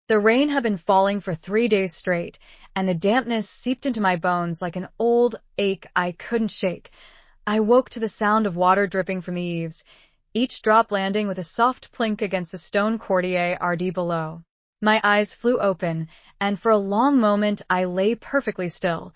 The rain had been falling for 3 days straight, and the dampness seeped into my bones like an old ache I couldn't shake. I woke to the sound of water dripping from the eaves, each drop landing with a soft plink against the stone courtyard below. My eyes flew open, and for a long moment I lay perfectly still,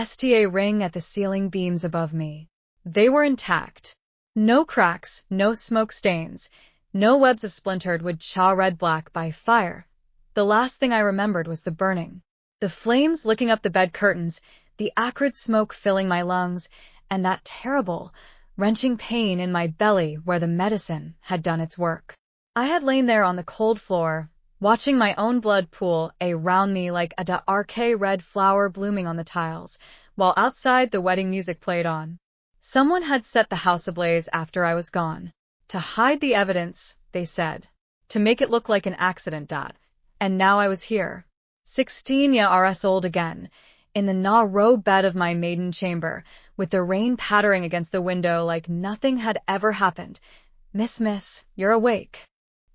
staring at the ceiling beams above me. They were intact. No cracks, no smoke stains, no webs of splintered wood charred black by fire. The last thing I remembered was the burning. The flames licking up the bed curtains, the acrid smoke filling my lungs, and that terrible, wrenching pain in my belly where the medicine had done its work. I had lain there on the cold floor, watching my own blood pool around me like a dark red flower blooming on the tiles, while outside the wedding music played on. Someone had set the house ablaze after I was gone. To hide the evidence, they said. To make it look like an accident. And now I was here, 16 years old again, in the narrow bed of my maiden chamber, with the rain pattering against the window like nothing had ever happened. Miss, you're awake.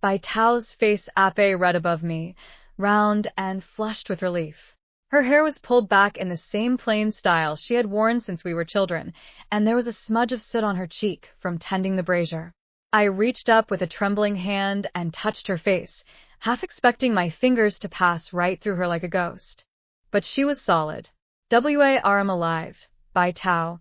By Tao's face Ape read above me, round and flushed with relief. Her hair was pulled back in the same plain style she had worn since we were children, and there was a smudge of soot on her cheek from tending the brazier. I reached up with a trembling hand and touched her face, half expecting my fingers to pass right through her like a ghost. But she was solid. I'm alive, by Tao,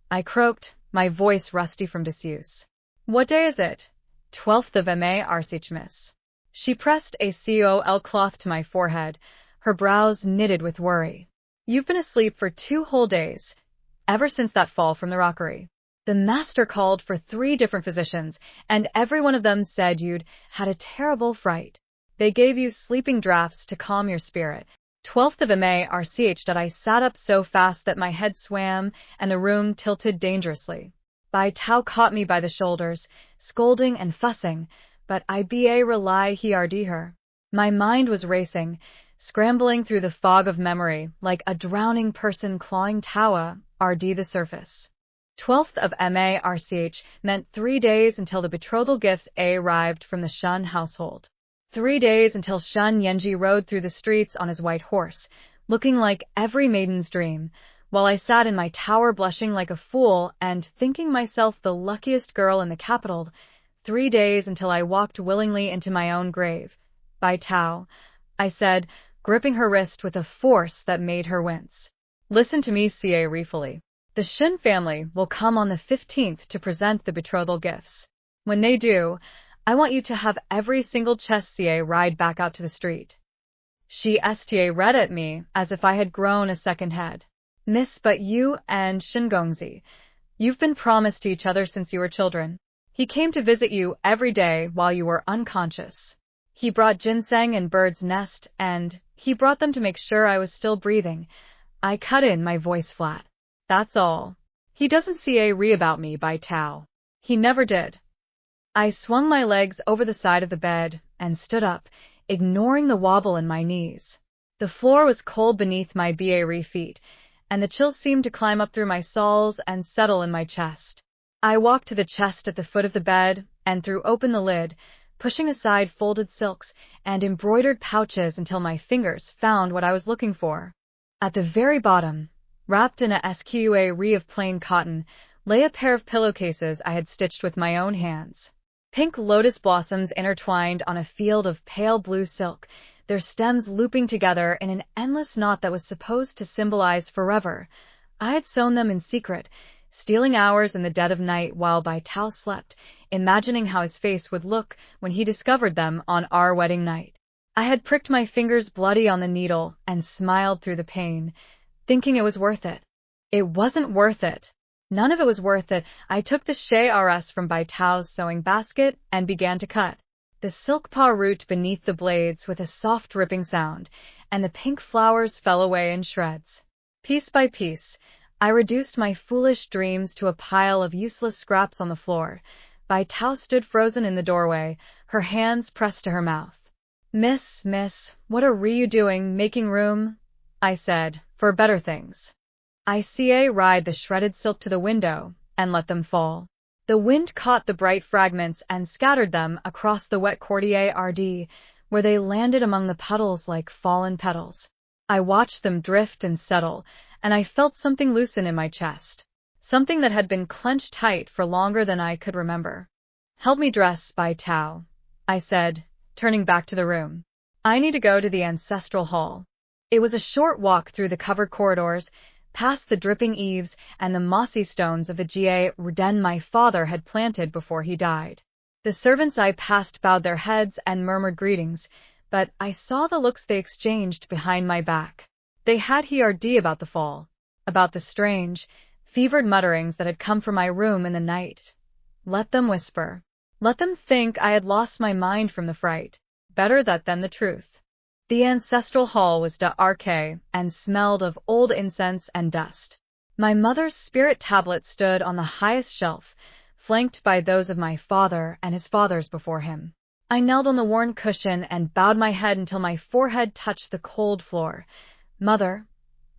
I croaked, my voice rusty from disuse. What day is it? 12th of March, miss. She pressed a col cloth to my forehead, her brows knitted with worry. You've been asleep for 2 whole days, ever since that fall from the rockery. The master called for 3 different physicians, and every one of them said you'd had a terrible fright. They gave you sleeping draughts to calm your spirit. 12th of March. I sat up so fast that my head swam and the room tilted dangerously. Bai Tao caught me by the shoulders, scolding and fussing, but I rely her. My mind was racing, scrambling through the fog of memory like a drowning person clawing the surface. 12th of March meant 3 days until the betrothal gifts arrived from the Shun household. 3 days until Shun Yenji rode through the streets on his white horse, looking like every maiden's dream, while I sat in my tower blushing like a fool and thinking myself the luckiest girl in the capital. 3 days until I walked willingly into my own grave. By Tao, I said, gripping her wrist with a force that made her wince. Listen to me, carefully. The Shun family will come on the 15th to present the betrothal gifts. When they do, I want you to have every single chest ride back out to the street. She read at me as if I had grown a second head. Miss, but you and Shingongzi, you've been promised to each other since you were children. He came to visit you every day while you were unconscious. He brought ginseng and bird's nest, and he brought them to make sure I was still breathing. I cut in, my voice flat. That's all. He doesn't about me, by Tao. He never did. I swung my legs over the side of the bed and stood up, ignoring the wobble in my knees. The floor was cold beneath my feet, and the chill seemed to climb up through my soles and settle in my chest. I walked to the chest at the foot of the bed and threw open the lid, pushing aside folded silks and embroidered pouches until my fingers found what I was looking for. At the very bottom, wrapped in a square of plain cotton, lay a pair of pillowcases I had stitched with my own hands. Pink lotus blossoms intertwined on a field of pale blue silk, their stems looping together in an endless knot that was supposed to symbolize forever. I had sewn them in secret, stealing hours in the dead of night while Bai Tao slept, imagining how his face would look when he discovered them on our wedding night. I had pricked my fingers bloody on the needle and smiled through the pain, thinking it was worth it. It wasn't worth it. None of it was worth it. I took the charred from Bai Tao's sewing basket and began to cut. The silk paw root beneath the blades with a soft ripping sound, and the pink flowers fell away in shreds. Piece by piece, I reduced my foolish dreams to a pile of useless scraps on the floor. Bai Tao stood frozen in the doorway, her hands pressed to her mouth. Miss, what are you doing, making room? I said, for better things. I ride the shredded silk to the window and let them fall. The wind caught the bright fragments and scattered them across the wet courtyard, where they landed among the puddles like fallen petals. I watched them drift and settle, and I felt something loosen in my chest, something that had been clenched tight for longer than I could remember. "Help me dress, by Tao," I said, turning back to the room. "I need to go to the ancestral hall." It was a short walk through the covered corridors, past the dripping eaves and the mossy stones of the Reborn my father had planted before he died. The servants I passed bowed their heads and murmured greetings, but I saw the looks they exchanged behind my back. They had heard about the fall, about the strange, fevered mutterings that had come from my room in the night. Let them whisper. Let them think I had lost my mind from the fright. Better that than the truth. The ancestral hall was dark and smelled of old incense and dust. My mother's spirit tablet stood on the highest shelf, flanked by those of my father and his fathers before him. I knelt on the worn cushion and bowed my head until my forehead touched the cold floor. "Mother,"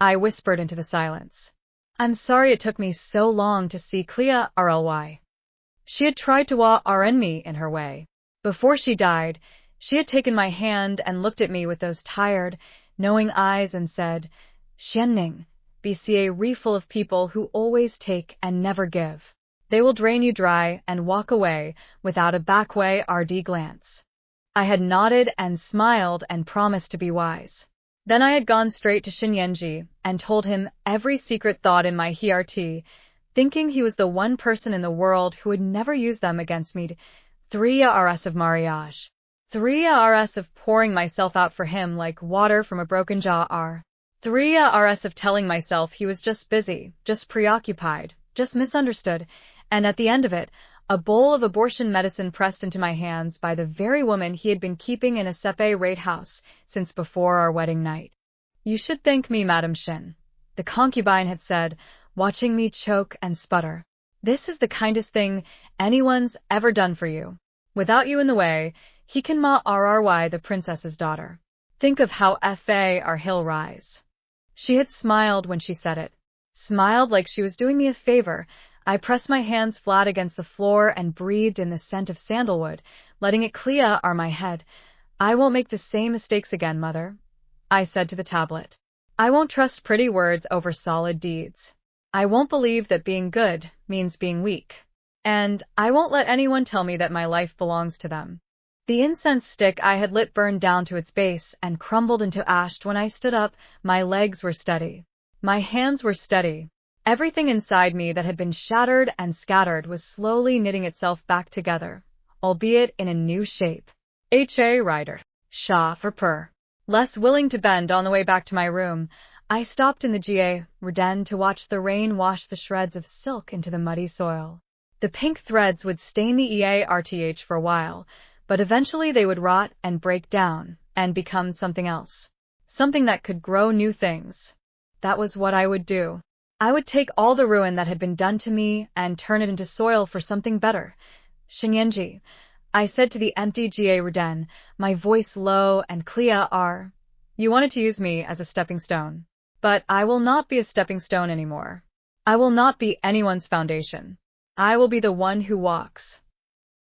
I whispered into the silence. "I'm sorry it took me so long to see Clea RLY. She had tried to warn me in her way. Before she died, she had taken my hand and looked at me with those tired, knowing eyes and said, 'Xianning, BCA refull of people who always take and never give. They will drain you dry and walk away without a backway RD glance.'" I had nodded and smiled and promised to be wise. Then I had gone straight to Shenyanji and told him every secret thought in my heart, thinking he was the one person in the world who would never use them against me. 3 years of marriage. 3 years of pouring myself out for him like water from a broken jar. 3 years of telling myself he was just busy, just preoccupied, just misunderstood, and at the end of it, a bowl of abortion medicine pressed into my hands by the very woman he had been keeping in a separate house since before our wedding night. "You should thank me, Madam Shin," the concubine had said, watching me choke and sputter. "This is the kindest thing anyone's ever done for you. Without you in the way, he can marry the princess's daughter. Think of how far he'll rise." She had smiled when she said it. Smiled like she was doing me a favor. I pressed my hands flat against the floor and breathed in the scent of sandalwood, letting it clear my head. "I won't make the same mistakes again, Mother," I said to the tablet. "I won't trust pretty words over solid deeds. I won't believe that being good means being weak. And I won't let anyone tell me that my life belongs to them." The incense stick I had lit burned down to its base and crumbled into ash. When I stood up, my legs were steady. My hands were steady. Everything inside me that had been shattered and scattered was slowly knitting itself back together, albeit in a new shape. H.A. Rider. Sha for purr. Less willing to bend on the way back to my room, I stopped in the Reborn to watch the rain wash the shreds of silk into the muddy soil. The pink threads would stain the EARTH for a while, but eventually they would rot and break down and become something else. Something that could grow new things. That was what I would do. I would take all the ruin that had been done to me and turn it into soil for something better. "Shenyanji," I said to the empty Reborn, my voice low and clear. "You wanted to use me as a stepping stone. But I will not be a stepping stone anymore. I will not be anyone's foundation. I will be the one who walks."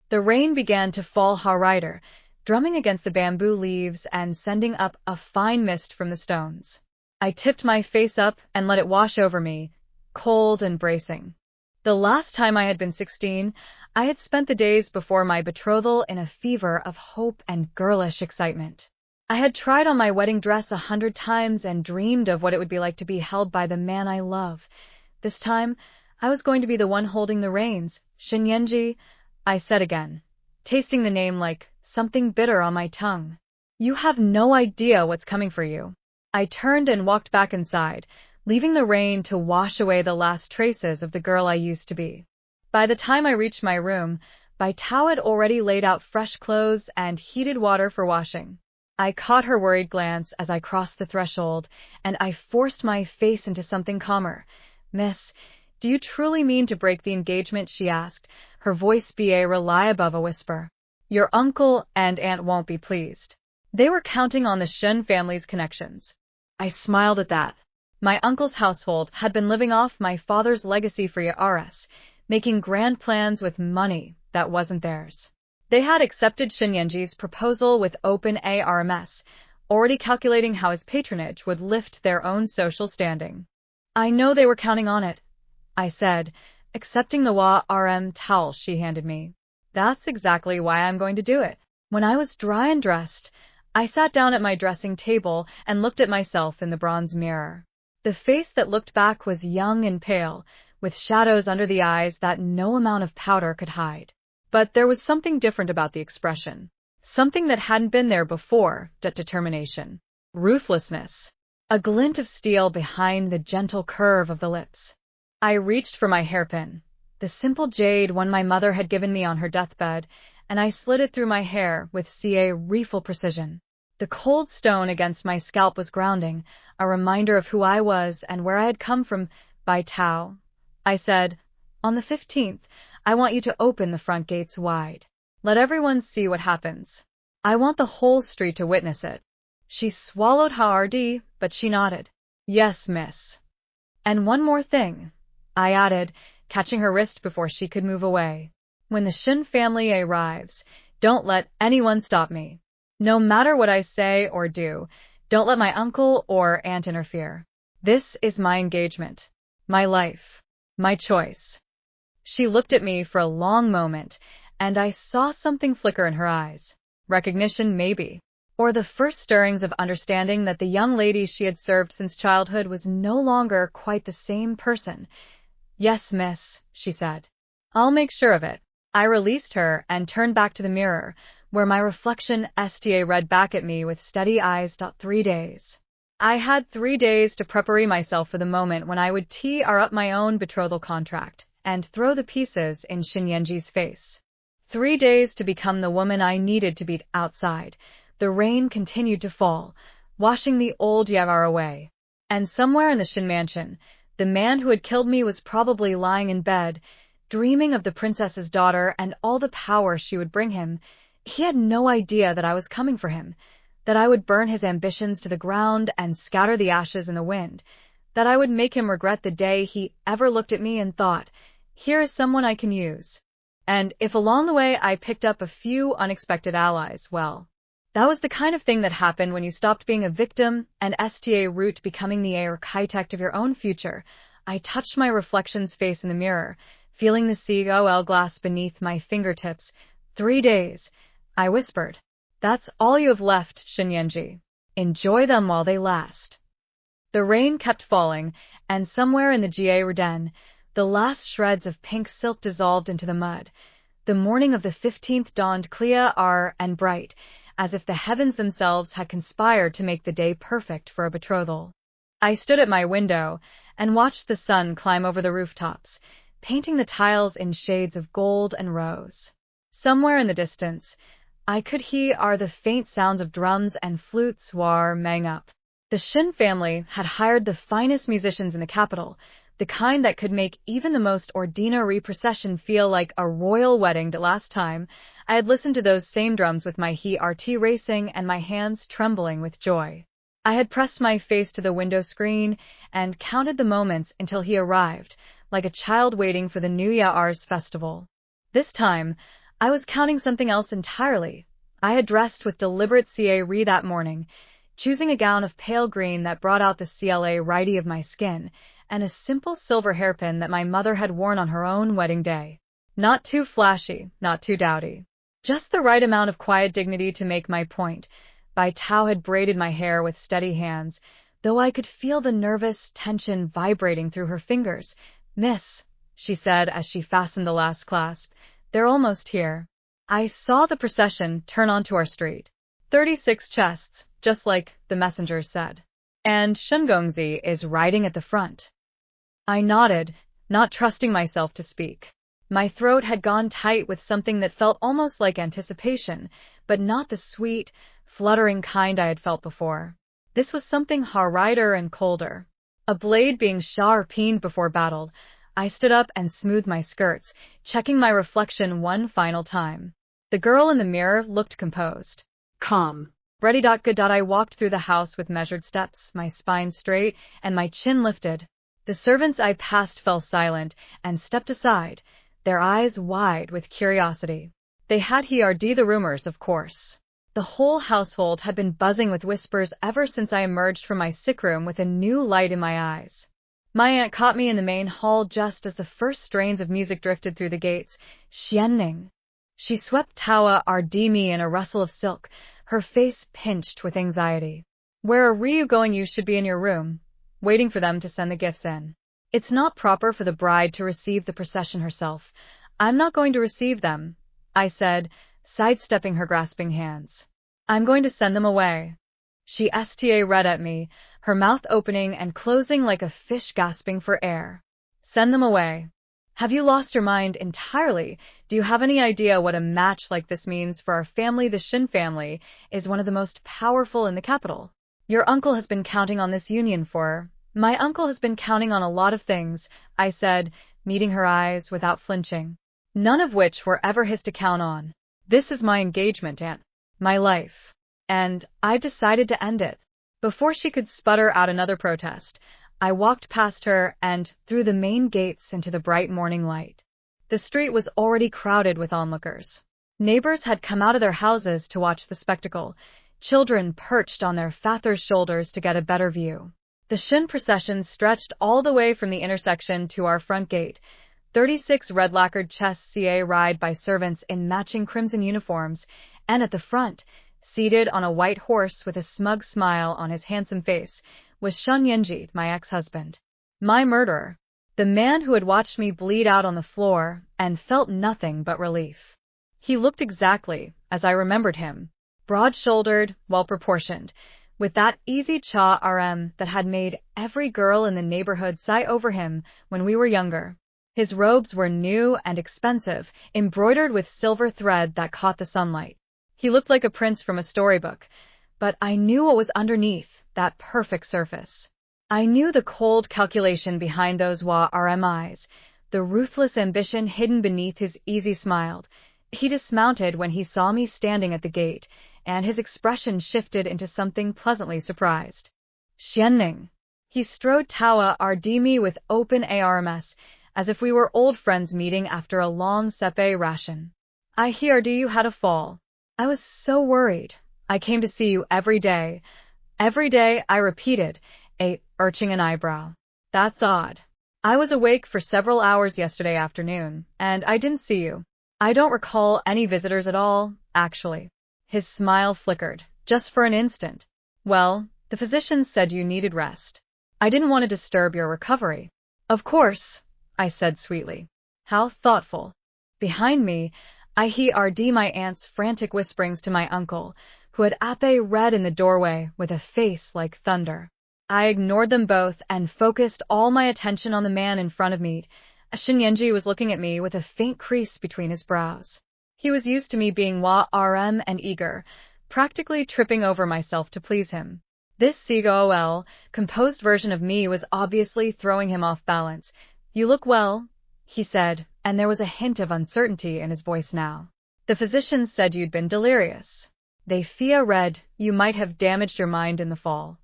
The rain began to fall rider, drumming against the bamboo leaves and sending up a fine mist from the stones. I tipped my face up and let it wash over me, cold and bracing. The last time I had been 16, I had spent the days before my betrothal in a fever of hope and girlish excitement. I had tried on my wedding dress 100 times and dreamed of what it would be like to be held by the man I love. This time, I was going to be the one holding the reins. "Shenyanji," I said again, tasting the name like something bitter on my tongue. "You have no idea what's coming for you." I turned and walked back inside, leaving the rain to wash away the last traces of the girl I used to be. By the time I reached my room, Bai Tao had already laid out fresh clothes and heated water for washing. I caught her worried glance as I crossed the threshold, and I forced my face into something calmer. "Miss, do you truly mean to break the engagement?" she asked, her voice rely above a whisper. "Your uncle and aunt won't be pleased. They were counting on the Shen family's connections." I smiled at that. My uncle's household had been living off my father's legacy for years, making grand plans with money that wasn't theirs. They had accepted Shinyenji's proposal with open arms, already calculating how his patronage would lift their own social standing. I know they were counting on it, I said, accepting the rm towel she handed me. That's exactly why I'm going to do it. When I was dry and dressed, I sat down at my dressing table and looked at myself in the bronze mirror. The face that looked back was young and pale, with shadows under the eyes that no amount of powder could hide. But there was something different about the expression. Something that hadn't been there before, determination, ruthlessness, a glint of steel behind the gentle curve of the lips. I reached for my hairpin, the simple jade one my mother had given me on her deathbed, and I slid it through my hair with rifle precision. The cold stone against my scalp was grounding, a reminder of who I was and where I had come from. By Tao, I said, on the 15th, I want you to open the front gates wide. Let everyone see what happens. I want the whole street to witness it. She swallowed hard, but she nodded. Yes, miss. And one more thing, I added, catching her wrist before she could move away. When the Shin family arrives, don't let anyone stop me. No matter what I say or do, don't let my uncle or aunt interfere. This is my engagement, my life, my choice. She looked at me for a long moment, and I saw something flicker in her eyes. Recognition, maybe. Or the first stirrings of understanding that the young lady she had served since childhood was no longer quite the same person. Yes, miss, she said. I'll make sure of it. I released her and turned back to the mirror, where my reflection read back at me with steady eyes. 3 days. I had 3 days to prepare myself for the moment when I would tear up my own betrothal contract and throw the pieces in Shinyenji's face. 3 days to become the woman I needed to be. Outside, the rain continued to fall, washing the old Yavar away. And somewhere in the Shin mansion, the man who had killed me was probably lying in bed, dreaming of the princess's daughter and all the power she would bring him. He had no idea that I was coming for him, that I would burn his ambitions to the ground and scatter the ashes in the wind, that I would make him regret the day he ever looked at me and thought, here is someone I can use. And if along the way I picked up a few unexpected allies, well, that was the kind of thing that happened when you stopped being a victim and root becoming the architect of your own future. I touched my reflection's face in the mirror, feeling the COL glass beneath my fingertips. 3 days, I whispered. That's all you have left, Shinyenji. Enjoy them while they last. The rain kept falling, and somewhere in the Garden, the last shreds of pink silk dissolved into the mud. The morning of the 15th dawned clear and bright, as if the heavens themselves had conspired to make the day perfect for a betrothal. I stood at my window and watched the sun climb over the rooftops, painting the tiles in shades of gold and rose. Somewhere in the distance, I could hear the faint sounds of drums and flutes warming up. The Shin family had hired the finest musicians in the capital, the kind that could make even the most ordinary procession feel like a royal wedding. The last time, I had listened to those same drums with my heart racing and my hands trembling with joy. I had pressed my face to the window screen and counted the moments until he arrived, like a child waiting for the New Year's festival. This time, I was counting something else entirely. I had dressed with deliberate that morning, choosing a gown of pale green that brought out the clarity of my skin, and a simple silver hairpin that my mother had worn on her own wedding day. Not too flashy, not too dowdy. Just the right amount of quiet dignity to make my point. Bai Tao had braided my hair with steady hands, though I could feel the nervous tension vibrating through her fingers. Miss, she said as she fastened the last clasp, they're almost here. I saw the procession turn onto our street. 36 chests, just like the messengers said. And Shungongzi is riding at the front. I nodded, not trusting myself to speak. My throat had gone tight with something that felt almost like anticipation, but not the sweet, fluttering kind I had felt before. This was something harder and colder. A blade being sharpened before battle. I stood up and smoothed my skirts, checking my reflection one final time. The girl in the mirror looked composed. Calm. Ready. Good. I walked through the house with measured steps, my spine straight and my chin lifted. The servants I passed fell silent and stepped aside, their eyes wide with curiosity. They had heard the rumors, of course. The whole household had been buzzing with whispers ever since I emerged from my sick room with a new light in my eyes. My aunt caught me in the main hall just as the first strains of music drifted through the gates. Xianning. She swept Tawa Ardimi in a rustle of silk, her face pinched with anxiety. Where are you going? You should be in your room, waiting for them to send the gifts in. It's not proper for the bride to receive the procession herself. I'm not going to receive them, I said, sidestepping her grasping hands. I'm going to send them away. She read at me, her mouth opening and closing like a fish gasping for air. Send them away. Have you lost your mind entirely? Do you have any idea what a match like this means for our family? The Shin family is one of the most powerful in the capital. Your uncle has been counting on this union for... My uncle has been counting on a lot of things, I said, meeting her eyes without flinching. None of which were ever his to count on. This is my engagement, Aunt. My life. And I've decided to end it. Before she could sputter out another protest, I walked past her and through the main gates into the bright morning light. The street was already crowded with onlookers. Neighbors had come out of their houses to watch the spectacle, children perched on their fathers' shoulders to get a better view. The Shin procession stretched all the way from the intersection to our front gate, 36 red-lacquered chests ride by servants in matching crimson uniforms, and at the front, seated on a white horse with a smug smile on his handsome face, was Shun Yenji, my ex-husband. My murderer. The man who had watched me bleed out on the floor and felt nothing but relief. He looked exactly as I remembered him, broad-shouldered, well-proportioned, with that easy cha-rm that had made every girl in the neighborhood sigh over him when we were younger. His robes were new and expensive, embroidered with silver thread that caught the sunlight. He looked like a prince from a storybook, but I knew what was underneath that perfect surface. I knew the cold calculation behind those rm eyes, the ruthless ambition hidden beneath his easy smile. He dismounted when he saw me standing at the gate, and his expression shifted into something pleasantly surprised. Xianning. He strode Tawa Ardimi with open arms, as if we were old friends meeting after a long sepe ration. I heard you had a fall. I was so worried. I came to see you every day. Every day, I repeated, arching an eyebrow. That's odd. I was awake for several hours yesterday afternoon, and I didn't see you. I don't recall any visitors at all, actually. His smile flickered, just for an instant. Well, the physician said you needed rest. I didn't want to disturb your recovery. Of course, I said sweetly. How thoughtful. Behind me, I heard my aunt's frantic whisperings to my uncle, who had read in the doorway with a face like thunder. I ignored them both and focused all my attention on the man in front of me. Shin Yenji was looking at me with a faint crease between his brows. He was used to me being rm and eager, practically tripping over myself to please him. This composed version of me was obviously throwing him off balance. You look well, he said, and there was a hint of uncertainty in his voice now. The physician said you'd been delirious. They read, you might have damaged your mind in the fall.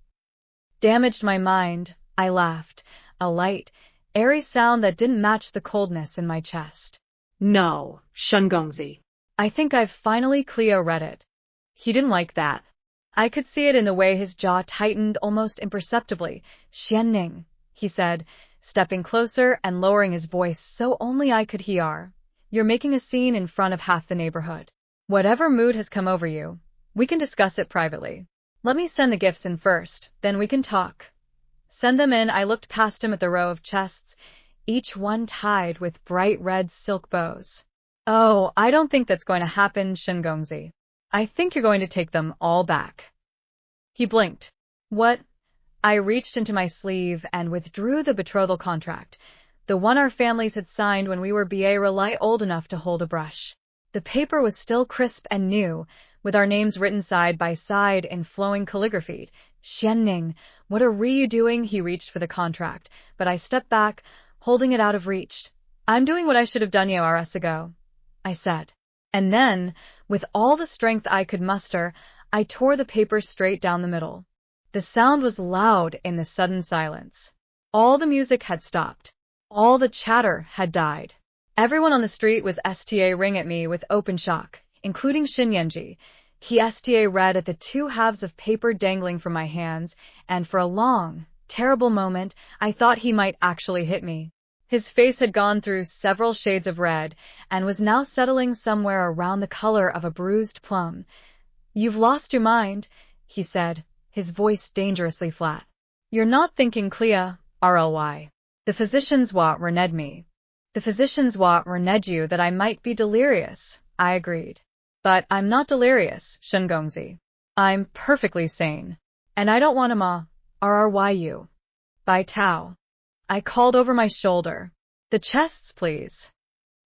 Damaged my mind, I laughed, a light, airy sound that didn't match the coldness in my chest. No, Shungongzi. I think I've finally read it. He didn't like that. I could see it in the way his jaw tightened almost imperceptibly. Xianning, he said, stepping closer and lowering his voice so only I could hear. You're making a scene in front of half the neighborhood. Whatever mood has come over you, we can discuss it privately. Let me send the gifts in first, then we can talk. Send them in. I looked past him at the row of chests, each one tied with bright red silk bows. Oh, I don't think that's going to happen, Shungongzi. I think you're going to take them all back. He blinked. What? I reached into my sleeve and withdrew the betrothal contract, the one our families had signed when we were really old enough to hold a brush. The paper was still crisp and new, with our names written side by side in flowing calligraphy. Xianning, what are you doing? He reached for the contract, but I stepped back, holding it out of reach. I'm doing what I should have done years ago, I said. And then, with all the strength I could muster, I tore the paper straight down the middle. The sound was loud in the sudden silence. All the music had stopped. All the chatter had died. Everyone on the street was staring at me with open shock, including Shinyenji. He read at the two halves of paper dangling from my hands, and for a long, terrible moment, I thought he might actually hit me. His face had gone through several shades of red, and was now settling somewhere around the color of a bruised plum. "You've lost your mind," he said, his voice dangerously flat. "You're not thinking clear, RLY. The physicians rened me. The physicians rened you that I might be delirious," I agreed. "But I'm not delirious, Shungongzi. I'm perfectly sane. And I don't want to RRY. Bai Tao." I called over my shoulder. "The chests, please."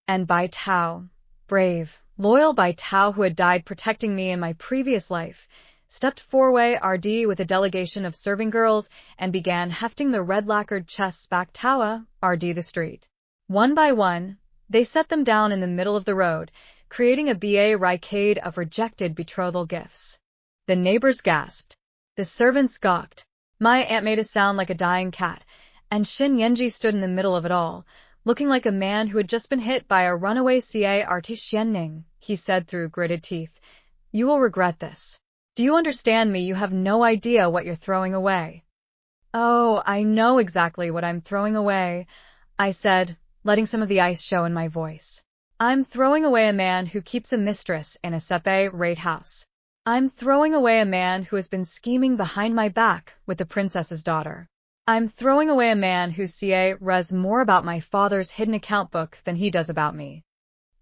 And Bai Tao, brave, loyal Bai Tao who had died protecting me in my previous life, stepped forward with a delegation of serving girls and began hefting the red-lacquered chests back Tawa, the street. One by one, they set them down in the middle of the road, creating a barricade of rejected betrothal gifts. The neighbors gasped. The servants gawked. My aunt made a sound like a dying cat, and Shin Yenji stood in the middle of it all, looking like a man who had just been hit by a runaway Xianning. He said through gritted teeth, "You will regret this. Do you understand me? You have no idea what you're throwing away." "Oh, I know exactly what I'm throwing away," I said, letting some of the ice show in my voice. "I'm throwing away a man who keeps a mistress in a separate house. I'm throwing away a man who has been scheming behind my back with the princess's daughter. I'm throwing away a man who res more about my father's hidden account book than he does about me."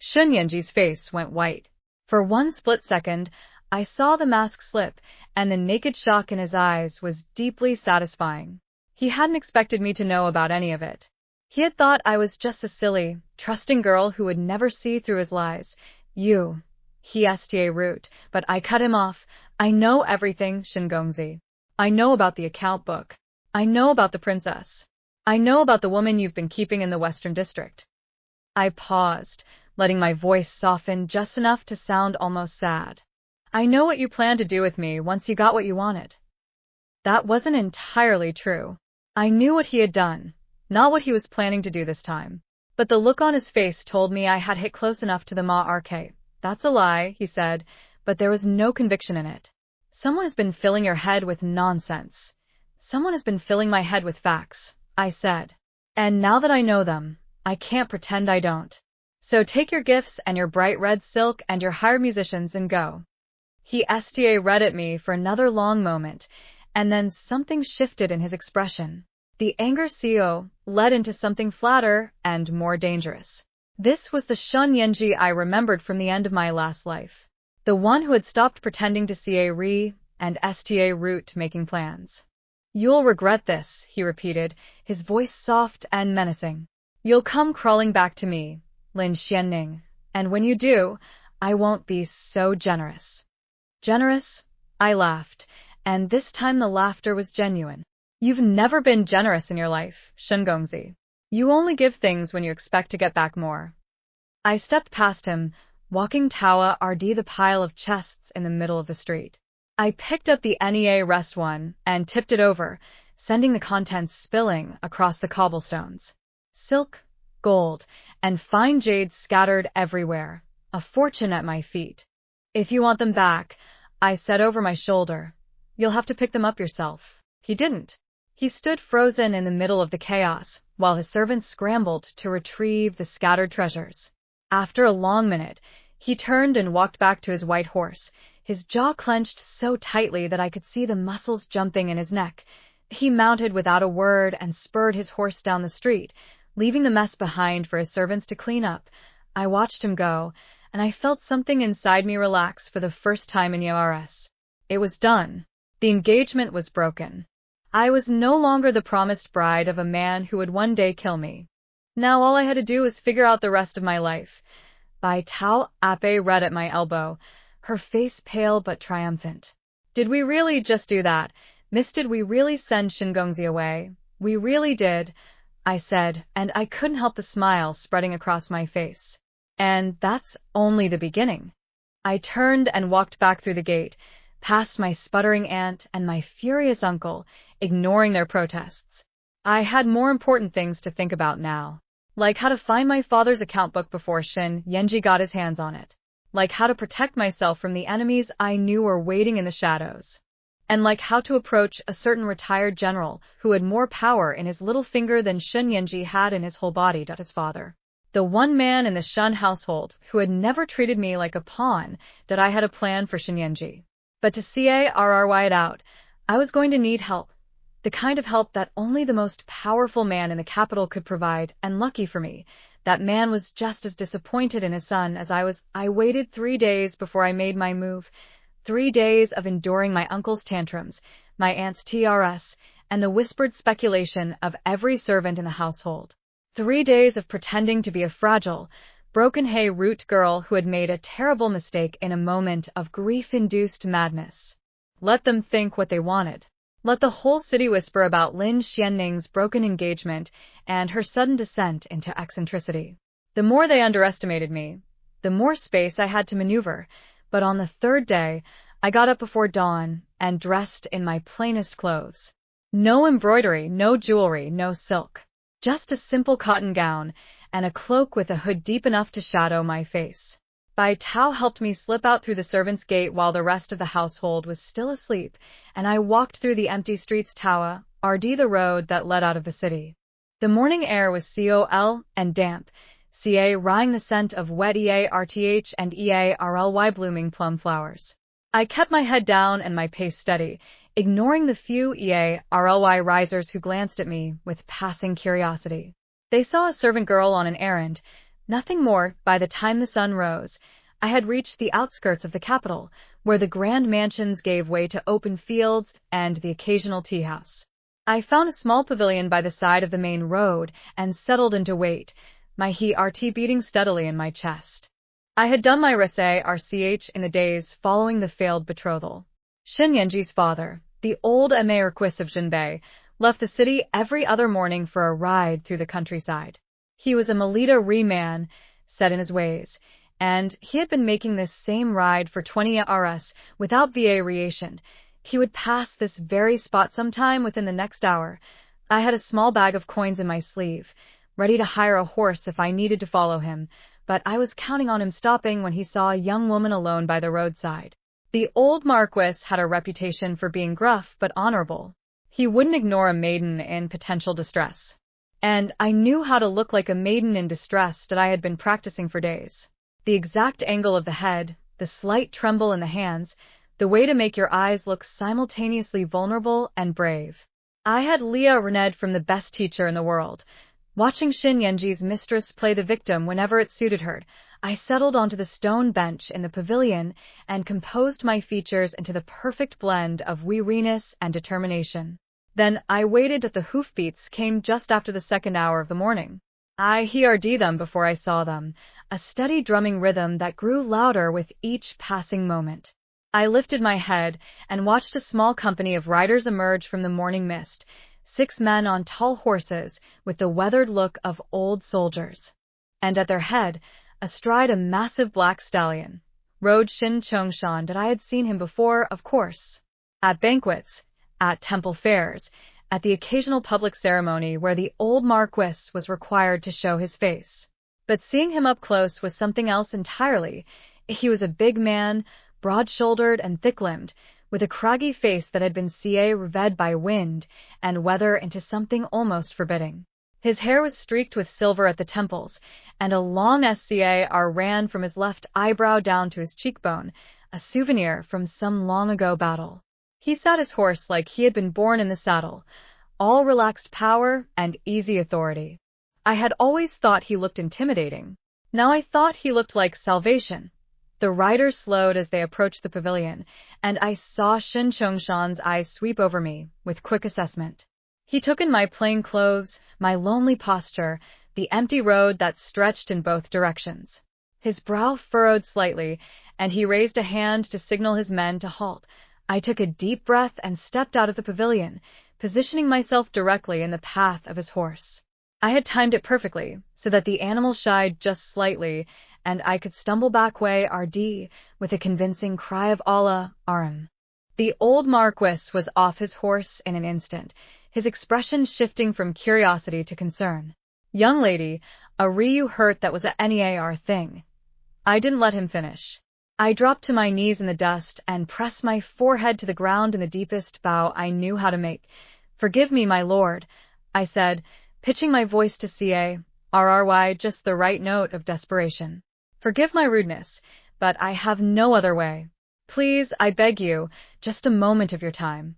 Shunyenji's face went white. For one split second, I saw the mask slip, and the naked shock in his eyes was deeply satisfying. He hadn't expected me to know about any of it. He had thought I was just a silly, trusting girl who would never see through his lies. He root, but I cut him off. "I know everything, Shingongzi. I know about the account book. I know about the princess. I know about the woman you've been keeping in the Western District." I paused, letting my voice soften just enough to sound almost sad. "I know what you planned to do with me once you got what you wanted." That wasn't entirely true. I knew what he had done, not what he was planning to do this time. But the look on his face told me I had hit close enough to the RK. "That's a lie," he said, but there was no conviction in it. "Someone has been filling your head with nonsense." "Someone has been filling my head with facts," I said. "And now that I know them, I can't pretend I don't. So take your gifts and your bright red silk and your hired musicians and go." He read at me for another long moment, and then something shifted in his expression. The anger led into something flatter and more dangerous. This was the Shun Yenji I remembered from the end of my last life. The one who had stopped pretending to and root making plans. "You'll regret this," he repeated, his voice soft and menacing. "You'll come crawling back to me, Lin Xianning, and when you do, I won't be so generous." "Generous?" I laughed, and this time the laughter was genuine. "You've never been generous in your life, Shungongzi. You only give things when you expect to get back more." I stepped past him, walking Tawa the pile of chests in the middle of the street. I picked up the rest one and tipped it over, sending the contents spilling across the cobblestones. Silk, gold, and fine jades scattered everywhere, a fortune at my feet. "If you want them back," I said over my shoulder, "you'll have to pick them up yourself." He didn't. He stood frozen in the middle of the chaos, while his servants scrambled to retrieve the scattered treasures. After a long minute, he turned and walked back to his white horse, his jaw clenched so tightly that I could see the muscles jumping in his neck. He mounted without a word and spurred his horse down the street, leaving the mess behind for his servants to clean up. I watched him go, and I felt something inside me relax for the first time in years. It was done. The engagement was broken. I was no longer the promised bride of a man who would one day kill me. Now all I had to do was figure out the rest of my life. Bai Tao read at my elbow, her face pale but triumphant. "Did we really just do that? Miss, did we really send Shingongzi away?" "We really did," I said, and I couldn't help the smile spreading across my face. "And that's only the beginning." I turned and walked back through the gate, past my sputtering aunt and my furious uncle, ignoring their protests. I had more important things to think about now. like how to find my father's account book before Shin Yenji got his hands on it, like how to protect myself from the enemies I knew were waiting in the shadows, and like how to approach a certain retired general who had more power in his little finger than Shin Yenji had in his whole body. His father, the one man in the Shun household who had never treated me like a pawn, that I had a plan for Shin Yenji. But to carry it out, I was going to need help. The kind of help that only the most powerful man in the capital could provide, and lucky for me, that man was just as disappointed in his son as I was. I waited 3 days before I made my move. 3 days of enduring my uncle's tantrums, my aunt's TRS, and the whispered speculation of every servant in the household. 3 days of pretending to be a fragile, broken hay-root girl who had made a terrible mistake in a moment of grief-induced madness. Let them think what they wanted. Let the whole city whisper about Lin Xianning's broken engagement and her sudden descent into eccentricity. The more they underestimated me, the more space I had to maneuver. But on the 3rd day, I got up before dawn and dressed in my plainest clothes. No embroidery, no jewelry, no silk. Just a simple cotton gown and a cloak with a hood deep enough to shadow my face. Bai Tao helped me slip out through the servants' gate while the rest of the household was still asleep, and I walked through the empty streets Tawa, RD, the road that led out of the city. The morning air was cool and damp, rhying the scent of wet EARTH and EARLY blooming plum flowers. I kept my head down and my pace steady, ignoring the few EARLY risers who glanced at me with passing curiosity. They saw a servant girl on an errand. Nothing more. By the time the sun rose, I had reached the outskirts of the capital, where the grand mansions gave way to open fields and the occasional tea house. I found a small pavilion by the side of the main road and settled into wait, my heart beating steadily in my chest. I had done my research in the days following the failed betrothal. Shin Yenji's father, the old Marquis of Jinbei, left the city every other morning for a ride through the countryside. He was a Melita man, set in his ways, and he had been making this same ride for 20 years without variation. He would pass this very spot sometime within the next hour. I had a small bag of coins in my sleeve, ready to hire a horse if I needed to follow him, but I was counting on him stopping when he saw a young woman alone by the roadside. The old Marquis had a reputation for being gruff but honorable. He wouldn't ignore a maiden in potential distress. And I knew how to look like a maiden in distress that I had been practicing for days. The exact angle of the head, the slight tremble in the hands, the way to make your eyes look simultaneously vulnerable and brave. I had learned from the best teacher in the world. Watching Shin Yenji's mistress play the victim whenever it suited her, I settled onto the stone bench in the pavilion and composed my features into the perfect blend of weariness and determination. Then I waited till the hoofbeats came just after the 2nd hour of the morning. I heard them before I saw them, a steady drumming rhythm that grew louder with each passing moment. I lifted my head and watched a small company of riders emerge from the morning mist, 6 men on tall horses with the weathered look of old soldiers. And at their head, astride a massive black stallion, rode Shin Chongshan. That I had seen him before, of course. At banquets, at temple fairs, at the occasional public ceremony where the old Marquis was required to show his face. But seeing him up close was something else entirely. He was a big man, broad-shouldered and thick-limbed, with a craggy face that had been raved by wind and weather into something almost forbidding. His hair was streaked with silver at the temples, and a long scar ran from his left eyebrow down to his cheekbone, a souvenir from some long-ago battle. He sat his horse like he had been born in the saddle, all relaxed power and easy authority. I had always thought he looked intimidating. Now I thought he looked like salvation. The riders slowed as they approached the pavilion, and I saw Shin Chongshan's eyes sweep over me with quick assessment. He took in my plain clothes, my lonely posture, the empty road that stretched in both directions. His brow furrowed slightly, and he raised a hand to signal his men to halt. I took a deep breath and stepped out of the pavilion, positioning myself directly in the path of his horse. I had timed it perfectly, so that the animal shied just slightly, and I could stumble back way RD with a convincing cry of Allah, Aram. The old Marquis was off his horse in an instant, his expression shifting from curiosity to concern. Young lady, a Ryu hurt that was a NEAR thing. I didn't let him finish. I dropped to my knees in the dust and pressed my forehead to the ground in the deepest bow I knew how to make. Forgive me, my lord, I said, pitching my voice to CA, just the right note of desperation. Forgive my rudeness, but I have no other way. Please, I beg you, just a moment of your time.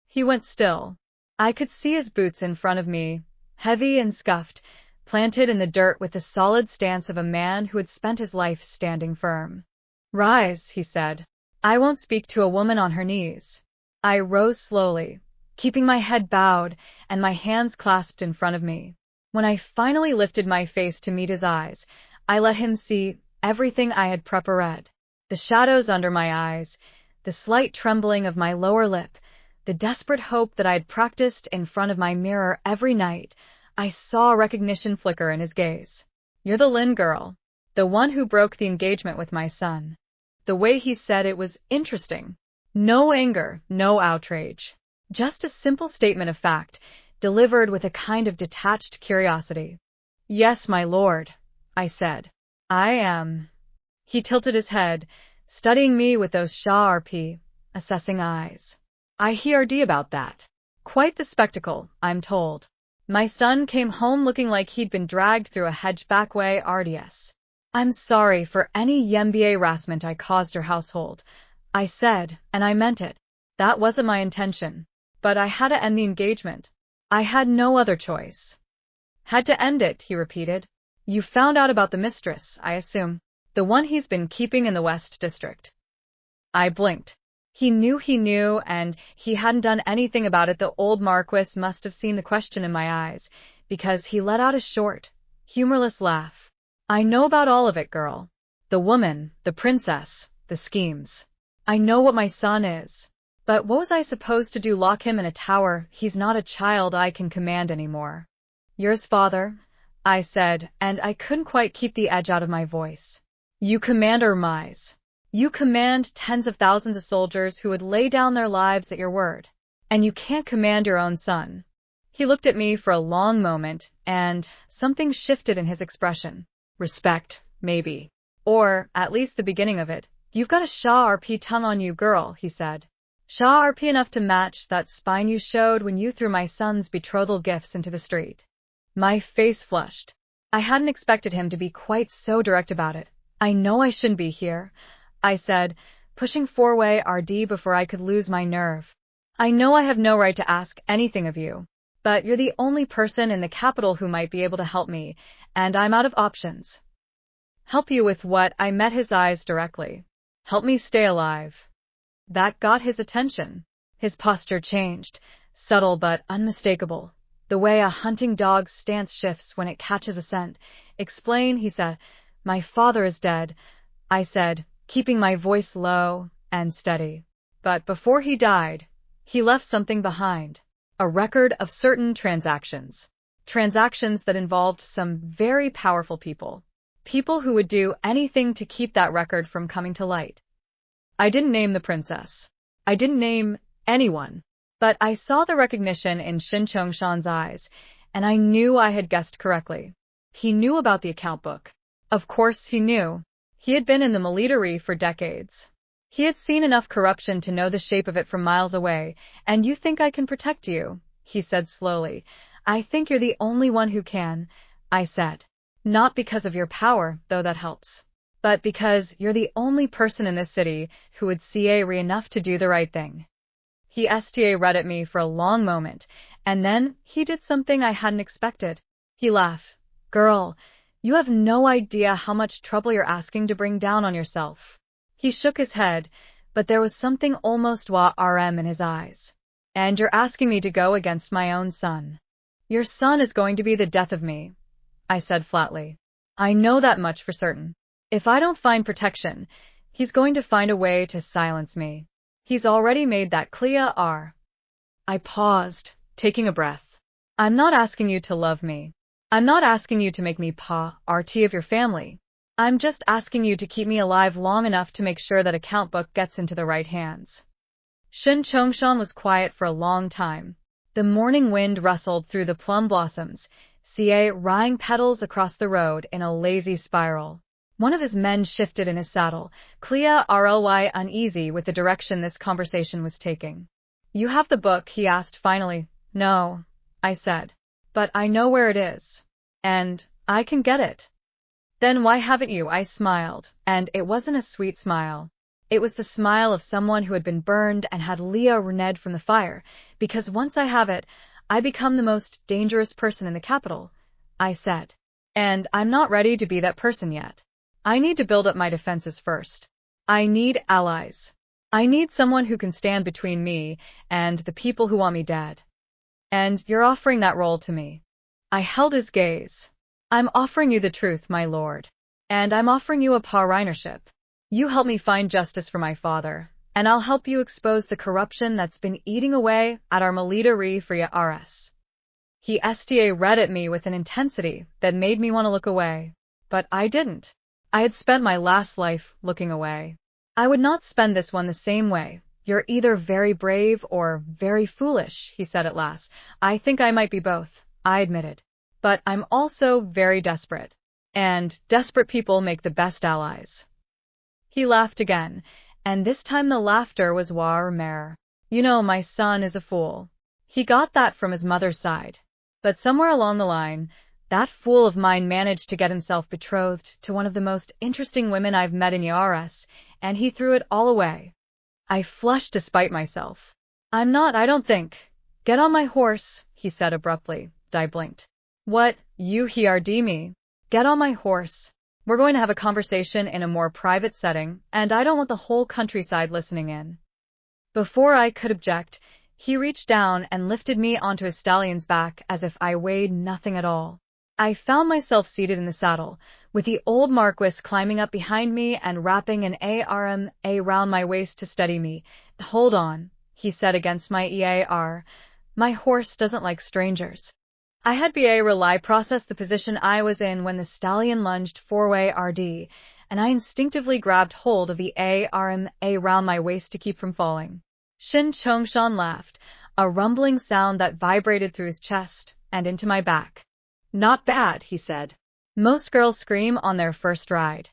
He went still. I could see his boots in front of me, heavy and scuffed, planted in the dirt with the solid stance of a man who had spent his life standing firm. Rise, he said. I won't speak to a woman on her knees. I rose slowly, keeping my head bowed and my hands clasped in front of me. When I finally lifted my face to meet his eyes, I let him see everything I had prepared. The shadows under my eyes, the slight trembling of my lower lip, the desperate hope that I had practiced in front of my mirror every night. I saw recognition flicker in his gaze. You're the Lin girl, the one who broke the engagement with my son. The way he said it was interesting. No anger, no outrage. Just a simple statement of fact, delivered with a kind of detached curiosity. Yes, my lord, I said. I am. He tilted his head, studying me with those charred, assessing eyes. I heard about that. Quite the spectacle, I'm told. My son came home looking like he'd been dragged through a hedgeback way RDS. I'm sorry for any yemba harassment I caused your household, I said, and I meant it. That wasn't my intention. But I had to end the engagement. I had no other choice. Had to end it, he repeated. You found out about the mistress, I assume. The one he's been keeping in the West District. I blinked. He knew, and he hadn't done anything about it. The old Marquis must have seen the question in my eyes, because he let out a short, humorless laugh. I know about all of it, girl. The woman, the princess, the schemes. I know what my son is. But what was I supposed to do? Lock him in a tower? He's not a child I can command anymore. Yours, father, I said, and I couldn't quite keep the edge out of my voice. You command Hermes. You command tens of thousands of soldiers who would lay down their lives at your word. And you can't command your own son. He looked at me for a long moment, and something shifted in his expression. Respect, maybe. Or, at least the beginning of it. You've got a charred tongue on you, girl, he said. Charred enough to match that spine you showed when you threw my son's betrothal gifts into the street. My face flushed. I hadn't expected him to be quite so direct about it. I know I shouldn't be here, I said, pushing RD before I could lose my nerve. I know I have no right to ask anything of you, but you're the only person in the capital who might be able to help me, and I'm out of options. Help you with what? I met his eyes directly. Help me stay alive. That got his attention. His posture changed, subtle but unmistakable. The way a hunting dog's stance shifts when it catches a scent. Explain, he said. My father is dead, I said, keeping my voice low and steady. But before he died, he left something behind. A record of certain transactions. Transactions that involved some very powerful people. People who would do anything to keep that record from coming to light. I didn't name the princess. I didn't name anyone. But I saw the recognition in Shin Chongshan's eyes, and I knew I had guessed correctly. He knew about the account book. Of course he knew. He had been in the military for decades. He had seen enough corruption to know the shape of it from miles away. And you think I can protect you? He said slowly. I think you're the only one who can, I said. Not because of your power, though that helps. But because you're the only person in this city who would CA enough to do the right thing. He read at me for a long moment, and then he did something I hadn't expected. He laughed. Girl, you have no idea how much trouble you're asking to bring down on yourself. He shook his head, but there was something almost rm in his eyes. And you're asking me to go against my own son. Your son is going to be the death of me, I said flatly. I know that much for certain. If I don't find protection, he's going to find a way to silence me. He's already made that clear. I paused, taking a breath. I'm not asking you to love me. I'm not asking you to make me RT of your family. I'm just asking you to keep me alive long enough to make sure that account book gets into the right hands. Shin Chongshan was quiet for a long time. The morning wind rustled through the plum blossoms, ca raying petals across the road in a lazy spiral. One of his men shifted in his saddle, clear rly uneasy with the direction this conversation was taking. You have the book, he asked finally. No, I said. But I know where it is. And I can get it. Then why haven't you? I smiled, and it wasn't a sweet smile. It was the smile of someone who had been burned and had Leah reneged from the fire, because once I have it, I become the most dangerous person in the capital, I said. And I'm not ready to be that person yet. I need to build up my defenses first. I need allies. I need someone who can stand between me and the people who want me dead. And you're offering that role to me. I held his gaze. I'm offering you the truth, my lord. And I'm offering you a parinership. You help me find justice for my father, and I'll help you expose the corruption that's been eating away at our Melita Re for Heirs. He read at me with an intensity that made me want to look away. But I didn't. I had spent my last life looking away. I would not spend this one the same way. You're either very brave or very foolish, he said at last. I think I might be both, I admitted. But I'm also very desperate. And desperate people make the best allies. He laughed again, and this time the laughter was war-mer. You know, my son is a fool. He got that from his mother's side. But somewhere along the line, that fool of mine managed to get himself betrothed to one of the most interesting women I've met in Heirs, and he threw it all away. I flushed despite myself. I don't think. Get on my horse, he said abruptly. I blinked. What, you me? Get on my horse. We're going to have a conversation in a more private setting, and I don't want the whole countryside listening in. Before I could object, he reached down and lifted me onto his stallion's back as if I weighed nothing at all. I found myself seated in the saddle, with the old Marquis climbing up behind me and wrapping an arm round my waist to steady me. Hold on, he said against my ear. My horse doesn't like strangers. I had rely process the position I was in when the stallion lunged four-way RD, and I instinctively grabbed hold of the arm round my waist to keep from falling. Shin Chongshan laughed, a rumbling sound that vibrated through his chest and into my back. Not bad, he said. Most girls scream on their first ride.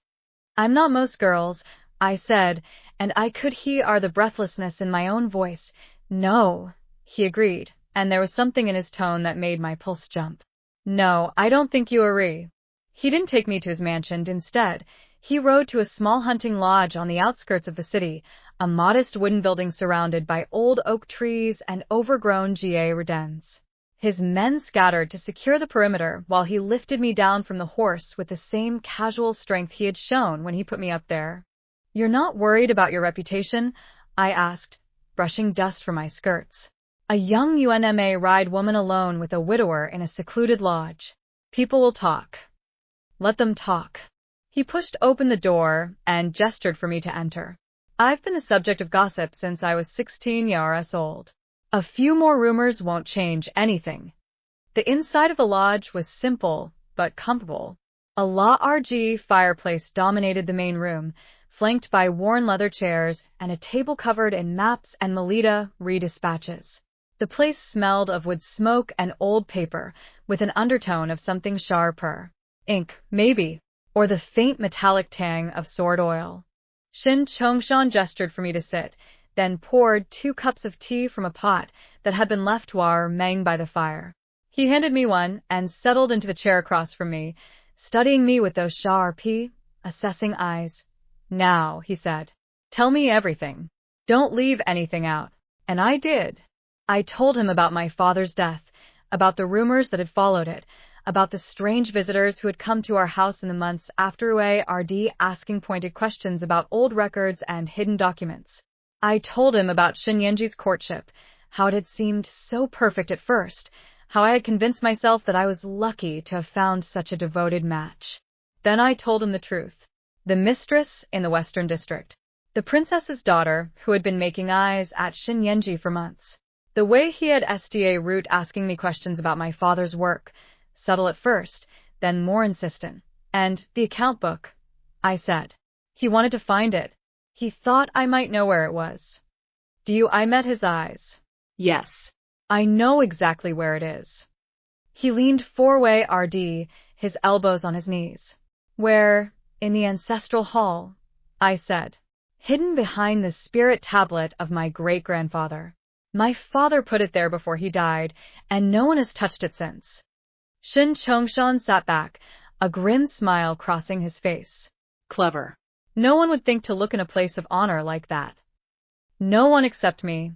I'm not most girls, I said, and I could hear the breathlessness in my own voice. No, he agreed, and there was something in his tone that made my pulse jump. No, I don't think you are. He didn't take me to his mansion. Instead, he rode to a small hunting lodge on the outskirts of the city, a modest wooden building surrounded by old oak trees and overgrown redens. His men scattered to secure the perimeter while he lifted me down from the horse with the same casual strength he had shown when he put me up there. You're not worried about your reputation? I asked, brushing dust from my skirts. A young UNMA ride woman alone with a widower in a secluded lodge. People will talk. Let them talk. He pushed open the door and gestured for me to enter. I've been the subject of gossip since I was 16 years old. A few more rumors won't change anything. The inside of the lodge was simple but comfortable. A large fireplace dominated the main room, flanked by worn leather chairs and a table covered in maps and Melita Re dispatches. The place smelled of wood smoke and old paper, with an undertone of something sharper. Ink, maybe, or the faint metallic tang of sword oil. Shin Chongshan gestured for me to sit, then poured 2 cups of tea from a pot that had been left warming by the fire. He handed me one and settled into the chair across from me, studying me with those sharp, assessing eyes. Now, he said, tell me everything. Don't leave anything out. And I did. I told him about my father's death, about the rumors that had followed it, about the strange visitors who had come to our house in the months after RD asking pointed questions about old records and hidden documents. I told him about Shinyenji's courtship, how it had seemed so perfect at first, how I had convinced myself that I was lucky to have found such a devoted match. Then I told him the truth. The mistress in the Western District. The princess's daughter who had been making eyes at Shinyenji for months. The way he had route asking me questions about my father's work, subtle at first, then more insistent. And the account book, I said. He wanted to find it. He thought I might know where it was. I met his eyes. Yes. I know exactly where it is. He leaned four-way RD, his elbows on his knees. Where? In the ancestral hall, I said. Hidden behind the spirit tablet of my great-grandfather. My father put it there before he died, and no one has touched it since. Shin Chongshan sat back, a grim smile crossing his face. Clever. No one would think to look in a place of honor like that. No one except me,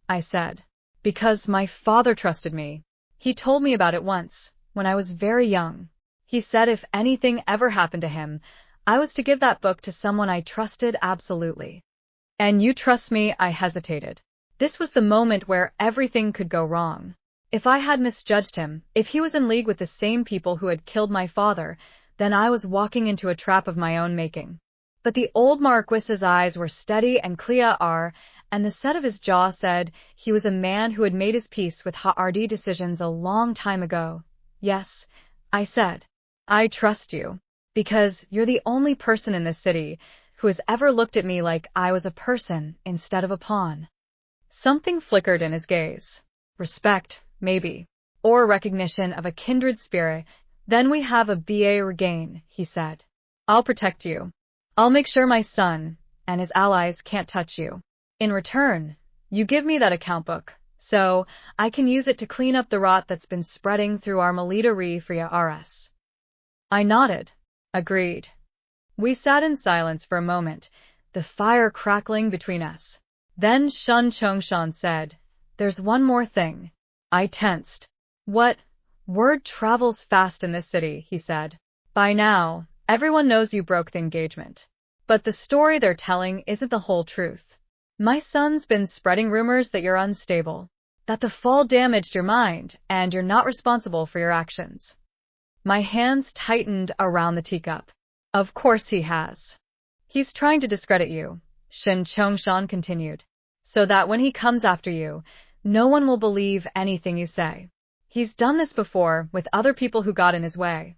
I said. Because my father trusted me. He told me about it once, when I was very young. He said if anything ever happened to him, I was to give that book to someone I trusted absolutely. And you trust me? I hesitated. This was the moment where everything could go wrong. If I had misjudged him, if he was in league with the same people who had killed my father, then I was walking into a trap of my own making. But the old Marquis's eyes were steady and clear, and the set of his jaw said he was a man who had made his peace with hard decisions a long time ago. Yes, I said. I trust you. Because you're the only person in this city who has ever looked at me like I was a person instead of a pawn. Something flickered in his gaze. Respect, maybe. Or recognition of a kindred spirit. Then we have a BA regain, he said. I'll protect you. I'll make sure my son and his allies can't touch you. In return, you give me that account book, so I can use it to clean up the rot that's been spreading through our military for Heirs. I nodded. Agreed. We sat in silence for a moment, the fire crackling between us. Then Shun Chongshan said, There's one more thing. I tensed. What? Word travels fast in this city, he said. By now, everyone knows you broke the engagement. But the story they're telling isn't the whole truth. My son's been spreading rumors that you're unstable, that the fall damaged your mind, and you're not responsible for your actions. My hands tightened around the teacup. Of course he has. He's trying to discredit you, Shin Chongshan continued, so that when he comes after you, no one will believe anything you say. He's done this before with other people who got in his way.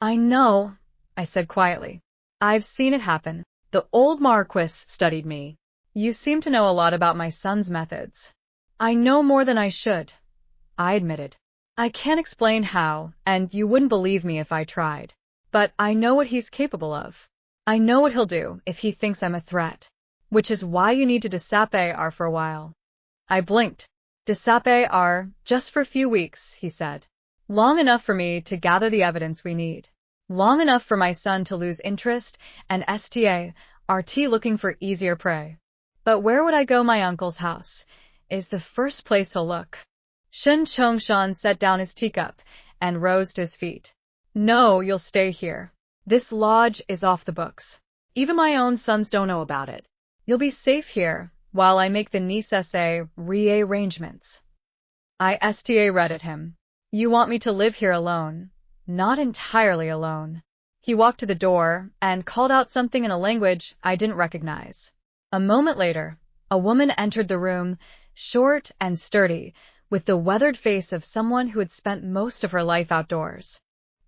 I know, I said quietly. I've seen it happen. The old Marquis studied me. You seem to know a lot about my son's methods. I know more than I should, I admitted. I can't explain how, and you wouldn't believe me if I tried. But I know what he's capable of. I know what he'll do if he thinks I'm a threat. Which is why you need to disappear for a while. I blinked. Disappear, just for a few weeks, he said. Long enough for me to gather the evidence we need. Long enough for my son to lose interest and RT looking for easier prey. But where would I go? My uncle's house is the first place he'll look. Shin Chongshan set down his teacup and rose to his feet. No, you'll stay here. This lodge is off the books. Even my own sons don't know about it. You'll be safe here while I make the necessary rearrangements. I read at him. You want me to live here alone? Not entirely alone. He walked to the door and called out something in a language I didn't recognize. A moment later, a woman entered the room, short and sturdy, with the weathered face of someone who had spent most of her life outdoors.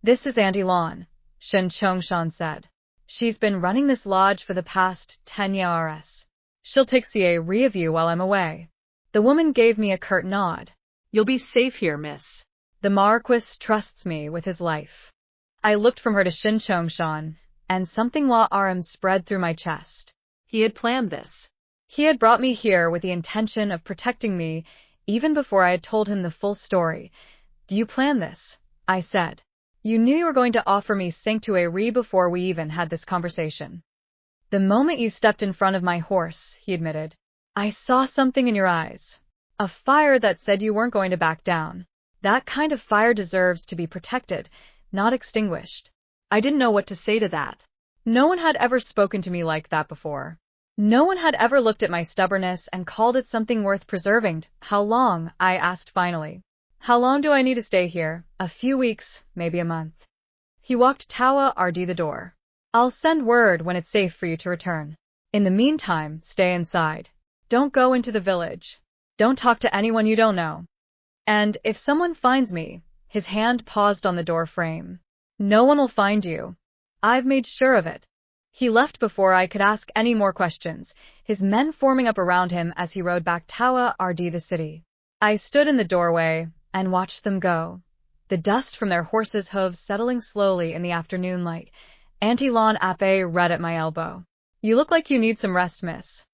This is Auntie Lain, Shin Chongshan said. She's been running this lodge for the past 10 years. She'll take a review while I'm away. The woman gave me a curt nod. You'll be safe here, miss. The Marquis trusts me with his life. I looked from her to Shin Chongshan, and something spread through my chest. He had planned this. He had brought me here with the intention of protecting me, even before I had told him the full story. Do you plan this? I said. You knew you were going to offer me sanctuary before we even had this conversation. The moment you stepped in front of my horse, he admitted, I saw something in your eyes. A fire that said you weren't going to back down. That kind of fire deserves to be protected, not extinguished. I didn't know what to say to that. No one had ever spoken to me like that before. No one had ever looked at my stubbornness and called it something worth preserving. How long? I asked finally. How long do I need to stay here? A few weeks, maybe a month. He walked toward the door. I'll send word when it's safe for you to return. In the meantime, stay inside. Don't go into the village. Don't talk to anyone you don't know. And if someone finds me, his hand paused on the door frame. No one will find you. I've made sure of it. He left before I could ask any more questions, his men forming up around him as he rode back toward the city. I stood in the doorway and watched them go. the dust from their horses' hooves settling slowly in the afternoon light. Auntie Lain Ape read at my elbow. You look like you need some rest, miss.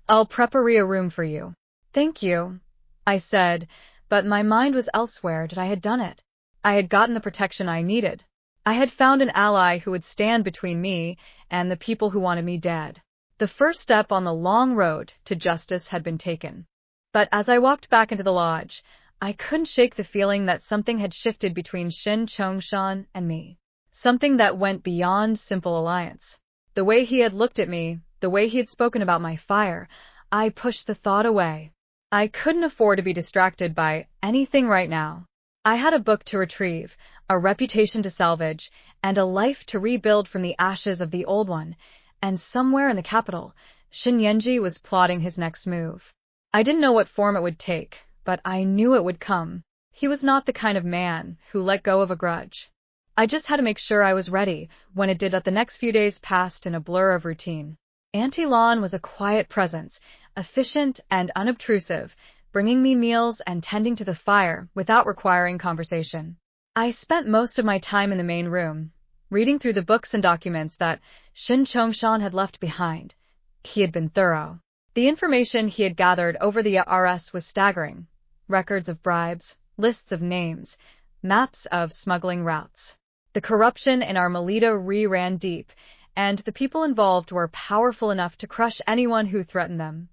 I'll prepare a room for you. Thank you, I said, but my mind was elsewhere. I had done it. I had gotten the protection I needed. I had found an ally who would stand between me and the people who wanted me dead. The first step on the long road to justice had been taken. But as I walked back into the lodge, I couldn't shake the feeling that something had shifted between Shin Chongshan and me. Something that went beyond simple alliance. The way he had looked at me, the way he had spoken about my fire, I pushed the thought away. I couldn't afford to be distracted by anything right now. I had a book to retrieve, a reputation to salvage, and a life to rebuild from the ashes of the old one, and somewhere in the capital, Shin Yanji was plotting his next move. I didn't know what form it would take, but I knew it would come. He was not the kind of man who let go of a grudge. I just had to make sure I was ready when it did. That the next few days passed in a blur of routine. Auntie Lain was a quiet presence, efficient and unobtrusive, bringing me meals and tending to the fire without requiring conversation. I spent most of my time in the main room, reading through the books and documents that Shin Chongshan had left behind. He had been thorough. The information he had gathered over the RS was staggering. Records of bribes, lists of names, maps of smuggling routes. The corruption in our Melita ran deep, and the people involved were powerful enough to crush anyone who threatened them.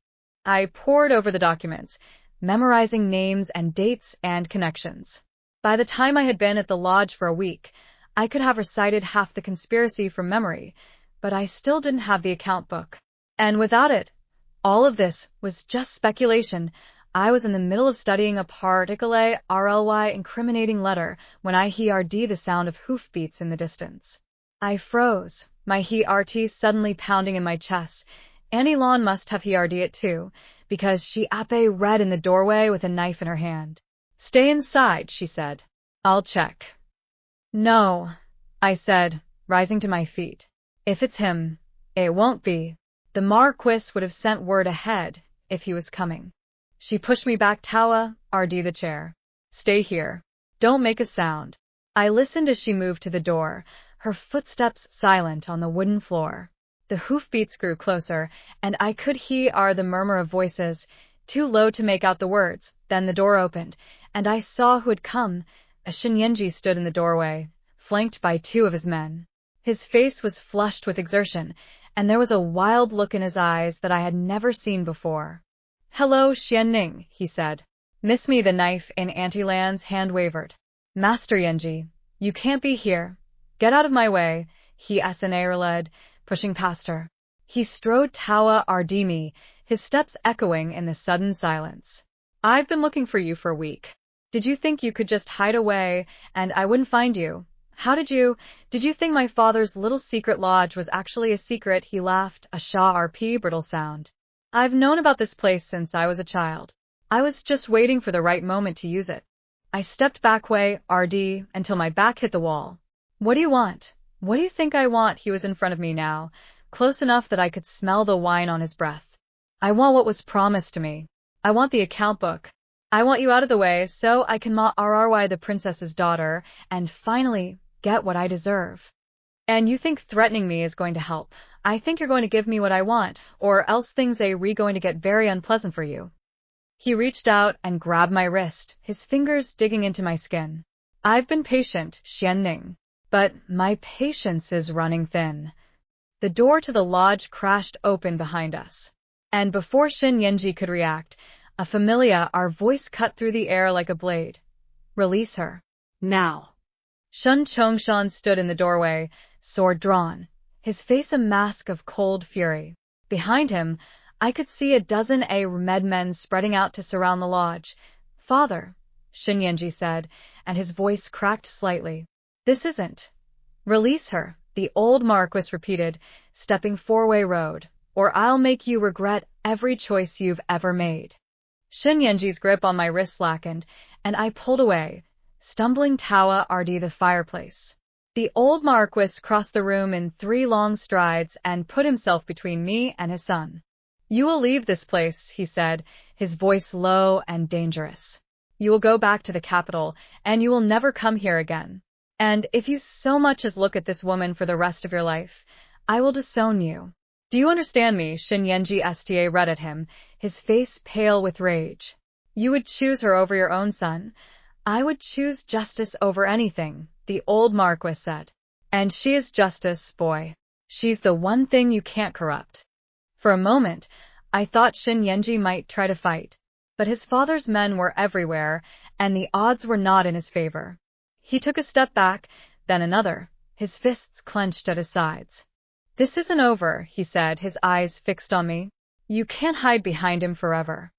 I pored over the documents, memorizing names and dates and connections. By the time I had been at the lodge for a week, I could have recited half the conspiracy from memory, but I still didn't have the account book. And without it, all of this was just speculation. I was in the middle of studying a particularly RLY incriminating letter when I heard the sound of hoofbeats in the distance. I froze, my heart suddenly pounding in my chest. Auntie Lain must have heard it too, because she read in the doorway with a knife in her hand. Stay inside, she said. I'll check. No, I said, rising to my feet. If it's him, it won't be. The Marquis would have sent word ahead if he was coming. She pushed me back. Tawa, RD the chair. Stay here. Don't make a sound. I listened as she moved to the door, her footsteps silent on the wooden floor. The hoofbeats grew closer, and I could hear the murmur of voices, too low to make out the words. Then the door opened, and I saw who had come. A Shin Yanji stood in the doorway, flanked by two of his men. His face was flushed with exertion, and there was a wild look in his eyes that I had never seen before. Hello, Xianning, he said. Miss me? The knife in Auntie Lain's hand wavered. Master Yanji, you can't be here. Get out of my way, he led, pushing past her. He strode Tawa Ardimi, his steps echoing in the sudden silence. I've been looking for you for a week. Did you think you could just hide away and I wouldn't find you? Did you think my father's little secret lodge was actually a secret? He laughed, a RP brittle sound. I've known about this place since I was a child. I was just waiting for the right moment to use it. I stepped back RD, until my back hit the wall. What do you want? What do you think I want? He was in front of me now, close enough that I could smell the wine on his breath. I want what was promised to me. I want the account book. I want you out of the way so I can RRY the princess's daughter and finally get what I deserve. And you think threatening me is going to help? I think you're going to give me what I want, or else things are going to get very unpleasant for you. He reached out and grabbed my wrist, his fingers digging into my skin. I've been patient, Xianning, but my patience is running thin. The door to the lodge crashed open behind us. And before Shin Yanji could react, a familiar voice cut through the air like a blade. Release her. Now. Shin Chongshan stood in the doorway, sword drawn, his face a mask of cold fury. Behind him, I could see a dozen medmen spreading out to surround the lodge. Father, Shin Yanji said, and his voice cracked slightly. This isn't. Release her, the old Marquis repeated, stepping four-way road, or I'll make you regret every choice you've ever made. Shin Yanji's grip on my wrist slackened, and I pulled away, stumbling Tawa RD the fireplace. The old Marquis crossed the room in 3 long strides and put himself between me and his son. You will leave this place, he said, his voice low and dangerous. You will go back to the capital, and you will never come here again. And if you so much as look at this woman for the rest of your life, I will disown you. Do you understand me? Shinyenji Sta read at him, his face pale with rage. You would choose her over your own son? I would choose justice over anything, the old Marquis said. And she is justice, boy. She's the one thing you can't corrupt. For a moment, I thought Shinyenji might try to fight. But his father's men were everywhere, and the odds were not in his favor. He took a step back, then another, his fists clenched at his sides. This isn't over, he said, his eyes fixed on me. You can't hide behind him forever.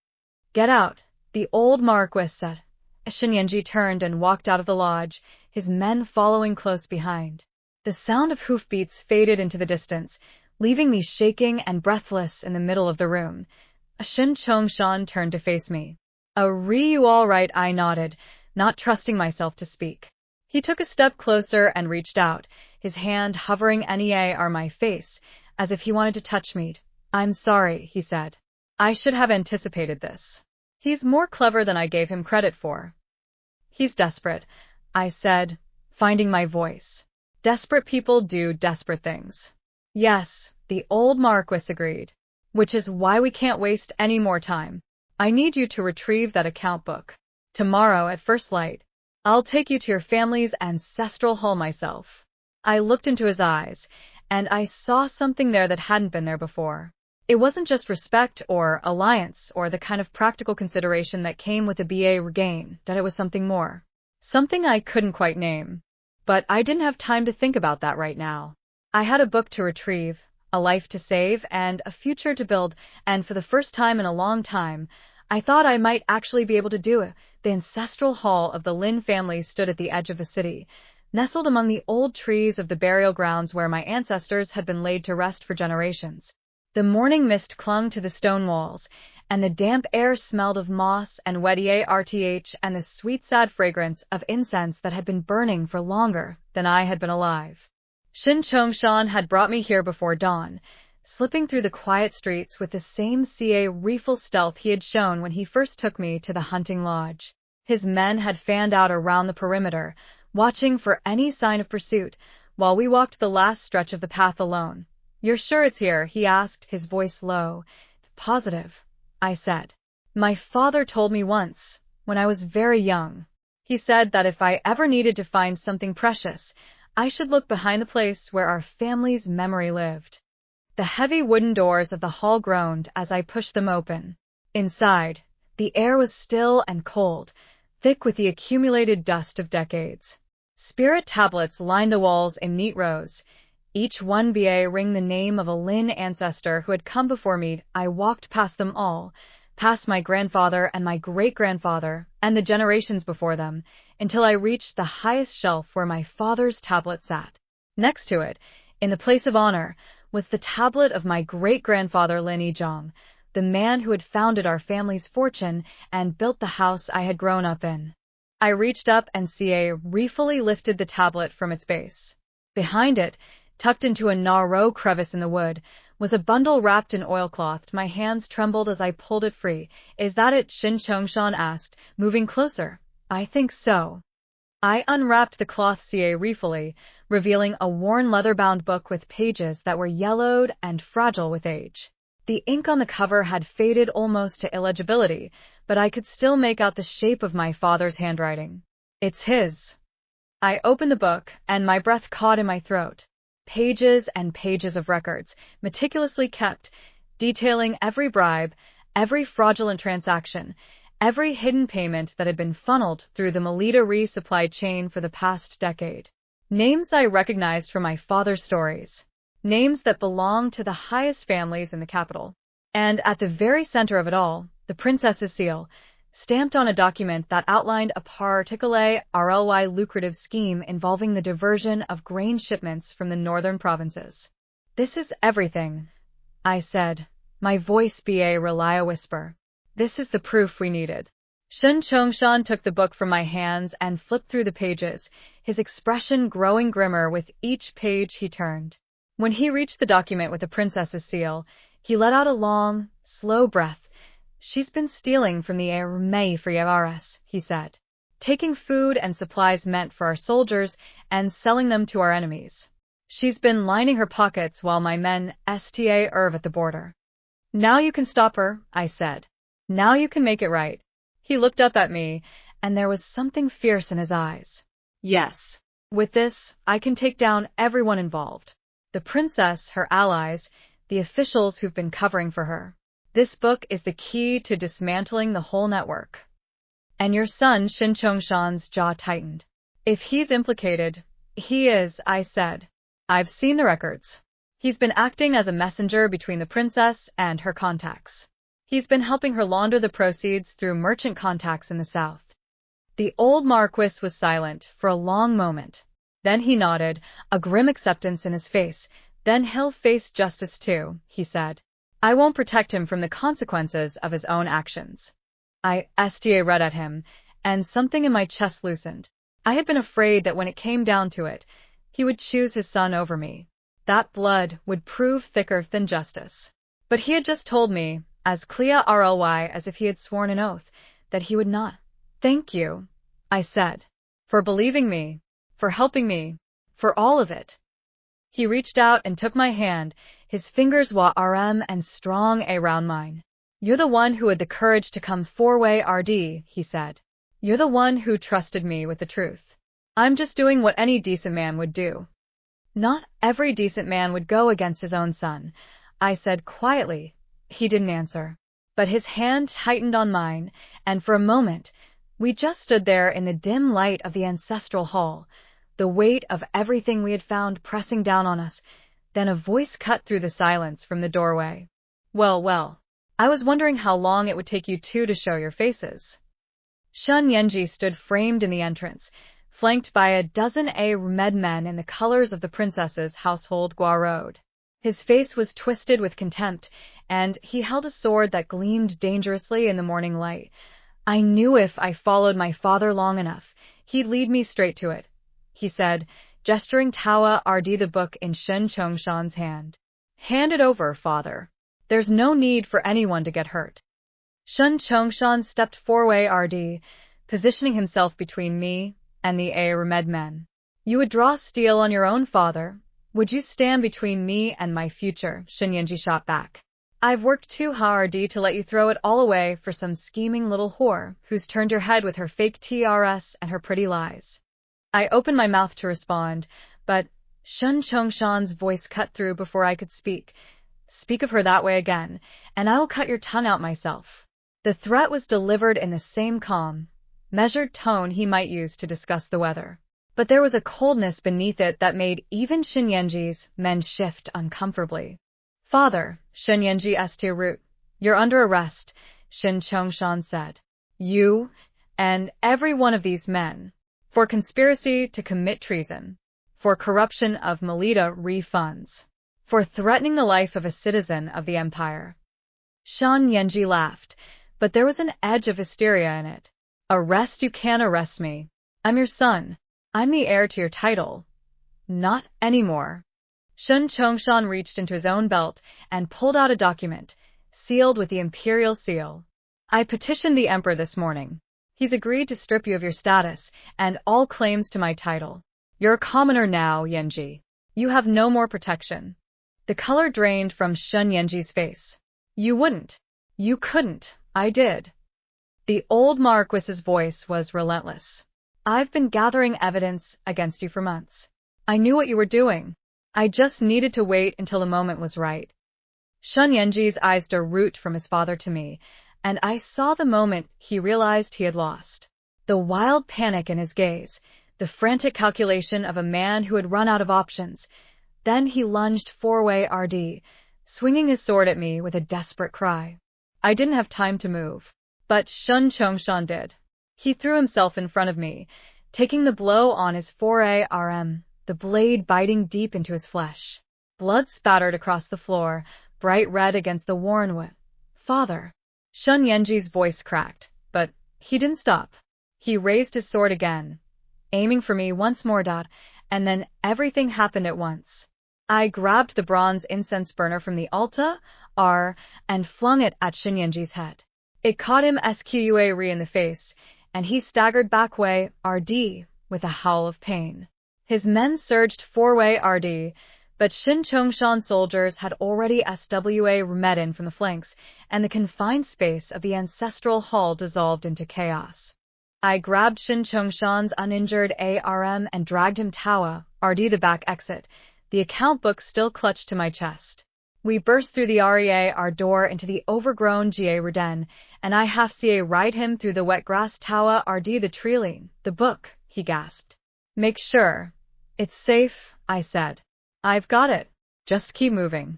Get out, the old Marquis said. Shinyenji turned and walked out of the lodge, his men following close behind. The sound of hoofbeats faded into the distance, leaving me shaking and breathless in the middle of the room. Shin Chongshan turned to face me. You all right? I nodded, not trusting myself to speak. He took a step closer and reached out, his hand hovering near my face, as if he wanted to touch me. I'm sorry, he said. I should have anticipated this. He's more clever than I gave him credit for. He's desperate, I said, finding my voice. Desperate people do desperate things. Yes, the old Marquis agreed. Which is why we can't waste any more time. I need you to retrieve that account book. Tomorrow at first light. I'll take you to your family's ancestral hall myself. I looked into his eyes, and I saw something there that hadn't been there before. It wasn't just respect or alliance or the kind of practical consideration that came with a BA regain, that it was something more. Something I couldn't quite name. But I didn't have time to think about that right now. I had a book to retrieve, a life to save, and a future to build, and for the first time in a long time, I thought I might actually be able to do it. The ancestral hall of the Lin family stood at the edge of the city, nestled among the old trees of the burial grounds where my ancestors had been laid to rest for generations. The morning mist clung to the stone walls, and the damp air smelled of moss and wettier RTH and the sweet sad fragrance of incense that had been burning for longer than I had been alive. Shin Chongshan had brought me here before dawn, slipping through the quiet streets with the same reeful stealth he had shown when he first took me to the hunting lodge. His men had fanned out around the perimeter, watching for any sign of pursuit, while we walked the last stretch of the path alone. You're sure it's here? He asked, his voice low. Positive, I said. My father told me once, when I was very young. He said that if I ever needed to find something precious, I should look behind the place where our family's memory lived. The heavy wooden doors of the hall groaned as I pushed them open. Inside, the air was still and cold, thick with the accumulated dust of decades. Spirit tablets lined the walls in neat rows, each one bearing the name of a Lin ancestor who had come before me. I walked past them all, past my grandfather and my great-grandfather, and the generations before them, until I reached the highest shelf where my father's tablet sat. Next to it, in the place of honor, was the tablet of my great-grandfather Lin Yizhong, the man who had founded our family's fortune and built the house I had grown up in. I reached up and ruefully lifted the tablet from its base. Behind it, tucked into a narrow crevice in the wood, was a bundle wrapped in oilcloth. My hands trembled as I pulled it free. Is that it? Shin Chongshan asked, moving closer. I think so. I unwrapped the cloth ruefully, revealing a worn leather-bound book with pages that were yellowed and fragile with age. The ink on the cover had faded almost to illegibility, but I could still make out the shape of my father's handwriting. It's his. I opened the book, and my breath caught in my throat. Pages and pages of records, meticulously kept, detailing every bribe, every fraudulent transaction, every hidden payment that had been funneled through the Melita supply chain for the past decade. Names I recognized from my father's stories. Names that belonged to the highest families in the capital. And at the very center of it all, the princess's seal, stamped on a document that outlined a particularly lucrative scheme involving the diversion of grain shipments from the northern provinces. This is everything, I said, my voice a whisper. This is the proof we needed. Shin Chongshan took the book from my hands and flipped through the pages, his expression growing grimmer with each page he turned. When he reached the document with the princess's seal, he let out a long, slow breath, She's been stealing from the Heirs, he said, taking food and supplies meant for our soldiers and selling them to our enemies. She's been lining her pockets while my men serve at the border. Now you can stop her, I said. Now you can make it right. He looked up at me, and there was something fierce in his eyes. Yes. With this, I can take down everyone involved. The princess, her allies, the officials who've been covering for her. This book is the key to dismantling the whole network. And your son, Shin Chongshan's jaw tightened. If he's implicated, he is, I said. I've seen the records. He's been acting as a messenger between the princess and her contacts. He's been helping her launder the proceeds through merchant contacts in the south. The old Marquis was silent for a long moment. Then he nodded, a grim acceptance in his face. Then he'll face justice too, he said. I won't protect him from the consequences of his own actions. I read at him, and something in my chest loosened. I had been afraid that when it came down to it, he would choose his son over me. That blood would prove thicker than justice. But he had just told me, as clearly as if he had sworn an oath, that he would not. Thank you, I said, for believing me, for helping me, for all of it. He reached out and took my hand, his fingers warm and strong around mine. You're the one who had the courage to come forward, he said. You're the one who trusted me with the truth. I'm just doing what any decent man would do. Not every decent man would go against his own son, I said quietly. He didn't answer. But his hand tightened on mine, and for a moment, we just stood there in the dim light of the ancestral hall, the weight of everything we had found pressing down on us. Then a voice cut through the silence from the doorway. Well, I was wondering how long it would take you two to show your faces. Shun Yenji stood framed in the entrance, flanked by a dozen armed men in the colors of the princess's household guarod. His face was twisted with contempt, and he held a sword that gleamed dangerously in the morning light. I knew if I followed my father long enough, he'd lead me straight to it, he said, gesturing the book in Shin Chongshan's hand. Hand it over, father. There's no need for anyone to get hurt. Shin Chongshan stepped forward, positioning himself between me and the armed men. You would draw steel on your own father. Would you stand between me and my future? Shin Yenji shot back. I've worked too hard to let you throw it all away for some scheming little whore who's turned your head with her fake TRS and her pretty lies. I opened my mouth to respond, but Shin Chongshan's voice cut through before I could speak. Speak of her that way again, and I will cut your tongue out myself. The threat was delivered in the same calm, measured tone he might use to discuss the weather. But there was a coldness beneath it that made even Shin Yenji's men shift uncomfortably. Father, Shin Yenji root, you're under arrest, Shin Chongshan said. You, and every one of these men, for conspiracy to commit treason, for corruption of Melita refunds, for threatening the life of a citizen of the empire. Shin Yenji laughed, but there was an edge of hysteria in it. Arrest? You can't arrest me. I'm your son. I'm the heir to your title. Not anymore. Shin Chongshan reached into his own belt and pulled out a document, sealed with the imperial seal. I petitioned the emperor this morning. He's agreed to strip you of your status and all claims to my title. You're a commoner now, Yenji. You have no more protection. The color drained from Shin Yenji's face. You wouldn't. You couldn't. I did. The old Marquis's voice was relentless. I've been gathering evidence against you for months. I knew what you were doing. I just needed to wait until the moment was right. Shin Yenji's eyes root from his father to me, and I saw the moment he realized he had lost. The wild panic in his gaze, the frantic calculation of a man who had run out of options. Then he lunged forward, swinging his sword at me with a desperate cry. I didn't have time to move, but Shin Chongshan did. He threw himself in front of me, taking the blow on his forearm, the blade biting deep into his flesh. Blood spattered across the floor, bright red against the worn wood. Father. Shin Yenji's voice cracked, but he didn't stop. He raised his sword again, aiming for me once more, and then everything happened at once. I grabbed the bronze incense burner from the altar, and flung it at Shin Yenji's head. It caught him square in the face, and he staggered back way RD with a howl of pain. His men surged four-way RD, but Shin Chongshan soldiers had already SWA met in from the flanks, and the confined space of the ancestral hall dissolved into chaos. I grabbed Shin Chongshan's uninjured ARM and dragged him Tawa, RD the back exit, the account book still clutched to my chest. We burst through the REA our door into the overgrown GA Ruden, and I half-CA ride him through the wet grass Tawa RD the Treeline, the book, he gasped. Make sure. It's safe, I said. I've got it. Just keep moving.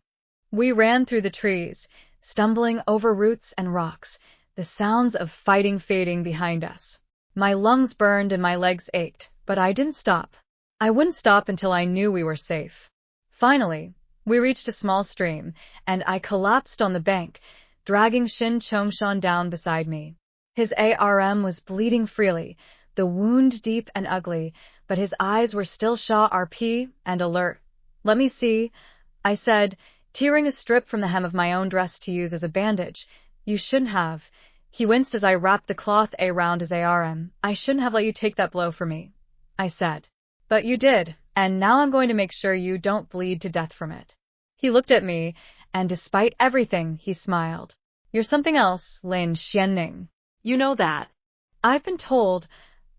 We ran through the trees, stumbling over roots and rocks, the sounds of fighting fading behind us. My lungs burned and my legs ached, but I didn't stop. I wouldn't stop until I knew we were safe. Finally, we reached a small stream, and I collapsed on the bank, dragging Shin Chongshan down beside me. His ARM was bleeding freely, the wound deep and ugly, but his eyes were still Shaw RP and alert. Let me see, I said, tearing a strip from the hem of my own dress to use as a bandage. You shouldn't have. He winced as I wrapped the cloth around his ARM. I shouldn't have let you take that blow for me, I said. But you did, and now I'm going to make sure you don't bleed to death from it. He looked at me, and despite everything, he smiled. You're something else, Lin Xianning. You know that. I've been told,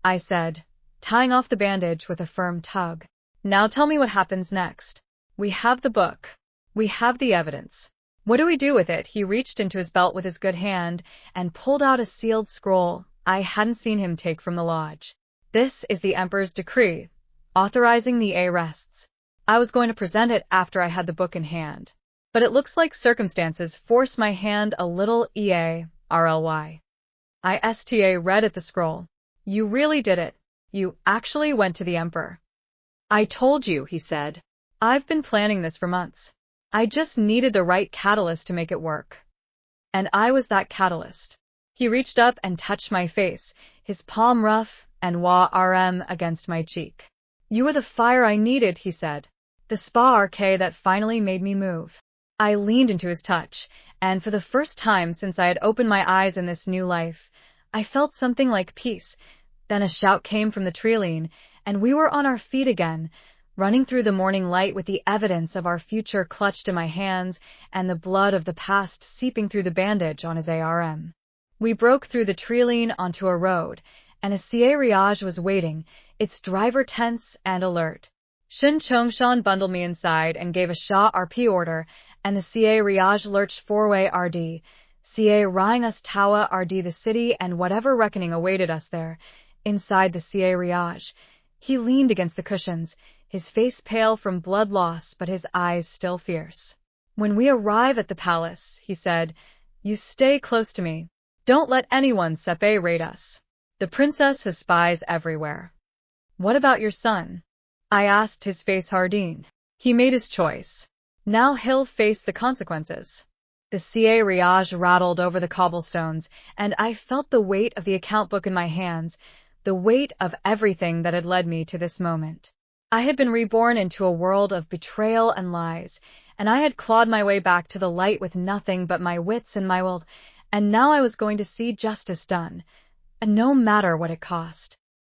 I said, tying off the bandage with a firm tug. Now tell me what happens next. We have the book. We have the evidence. What do we do with it? He reached into his belt with his good hand and pulled out a sealed scroll I hadn't seen him take from the lodge. This is the Emperor's decree, authorizing the arrests. I was going to present it after I had the book in hand. But it looks like circumstances forced my hand a little EARLY. I STA read at the scroll. You really did it. You actually went to the Emperor. I told you, he said. I've been planning this for months. I just needed the right catalyst to make it work. And I was that catalyst. He reached up and touched my face, his palm rough and RM against my cheek. You were the fire I needed, he said. The spark that finally made me move. I leaned into his touch, and for the first time since I had opened my eyes in this new life, I felt something like peace. Then a shout came from the Treeline, and we were on our feet again, running through the morning light with the evidence of our future clutched in my hands and the blood of the past seeping through the bandage on his ARM. We broke through the Treeline onto a road, and a CA Riage was waiting, its driver tense and alert. Shin Chongshan bundled me inside and gave a Shaw RP order, and the CA Riage lurched four-way RD, CA Rying us Tawa RD the city and whatever reckoning awaited us there. Inside the CA Riage, he leaned against the cushions, his face pale from blood loss but his eyes still fierce. When we arrive at the palace, he said, you stay close to me. Don't let anyone separate us. The princess has spies everywhere. What about your son? I asked, his face hardened. He made his choice. Now he'll face the consequences. The CA Riage rattled over the cobblestones, and I felt the weight of the account book in my hands, the weight of everything that had led me to this moment. I had been reborn into a world of betrayal and lies, and I had clawed my way back to the light with nothing but my wits and my will, and now I was going to see justice done, and no matter what it cost.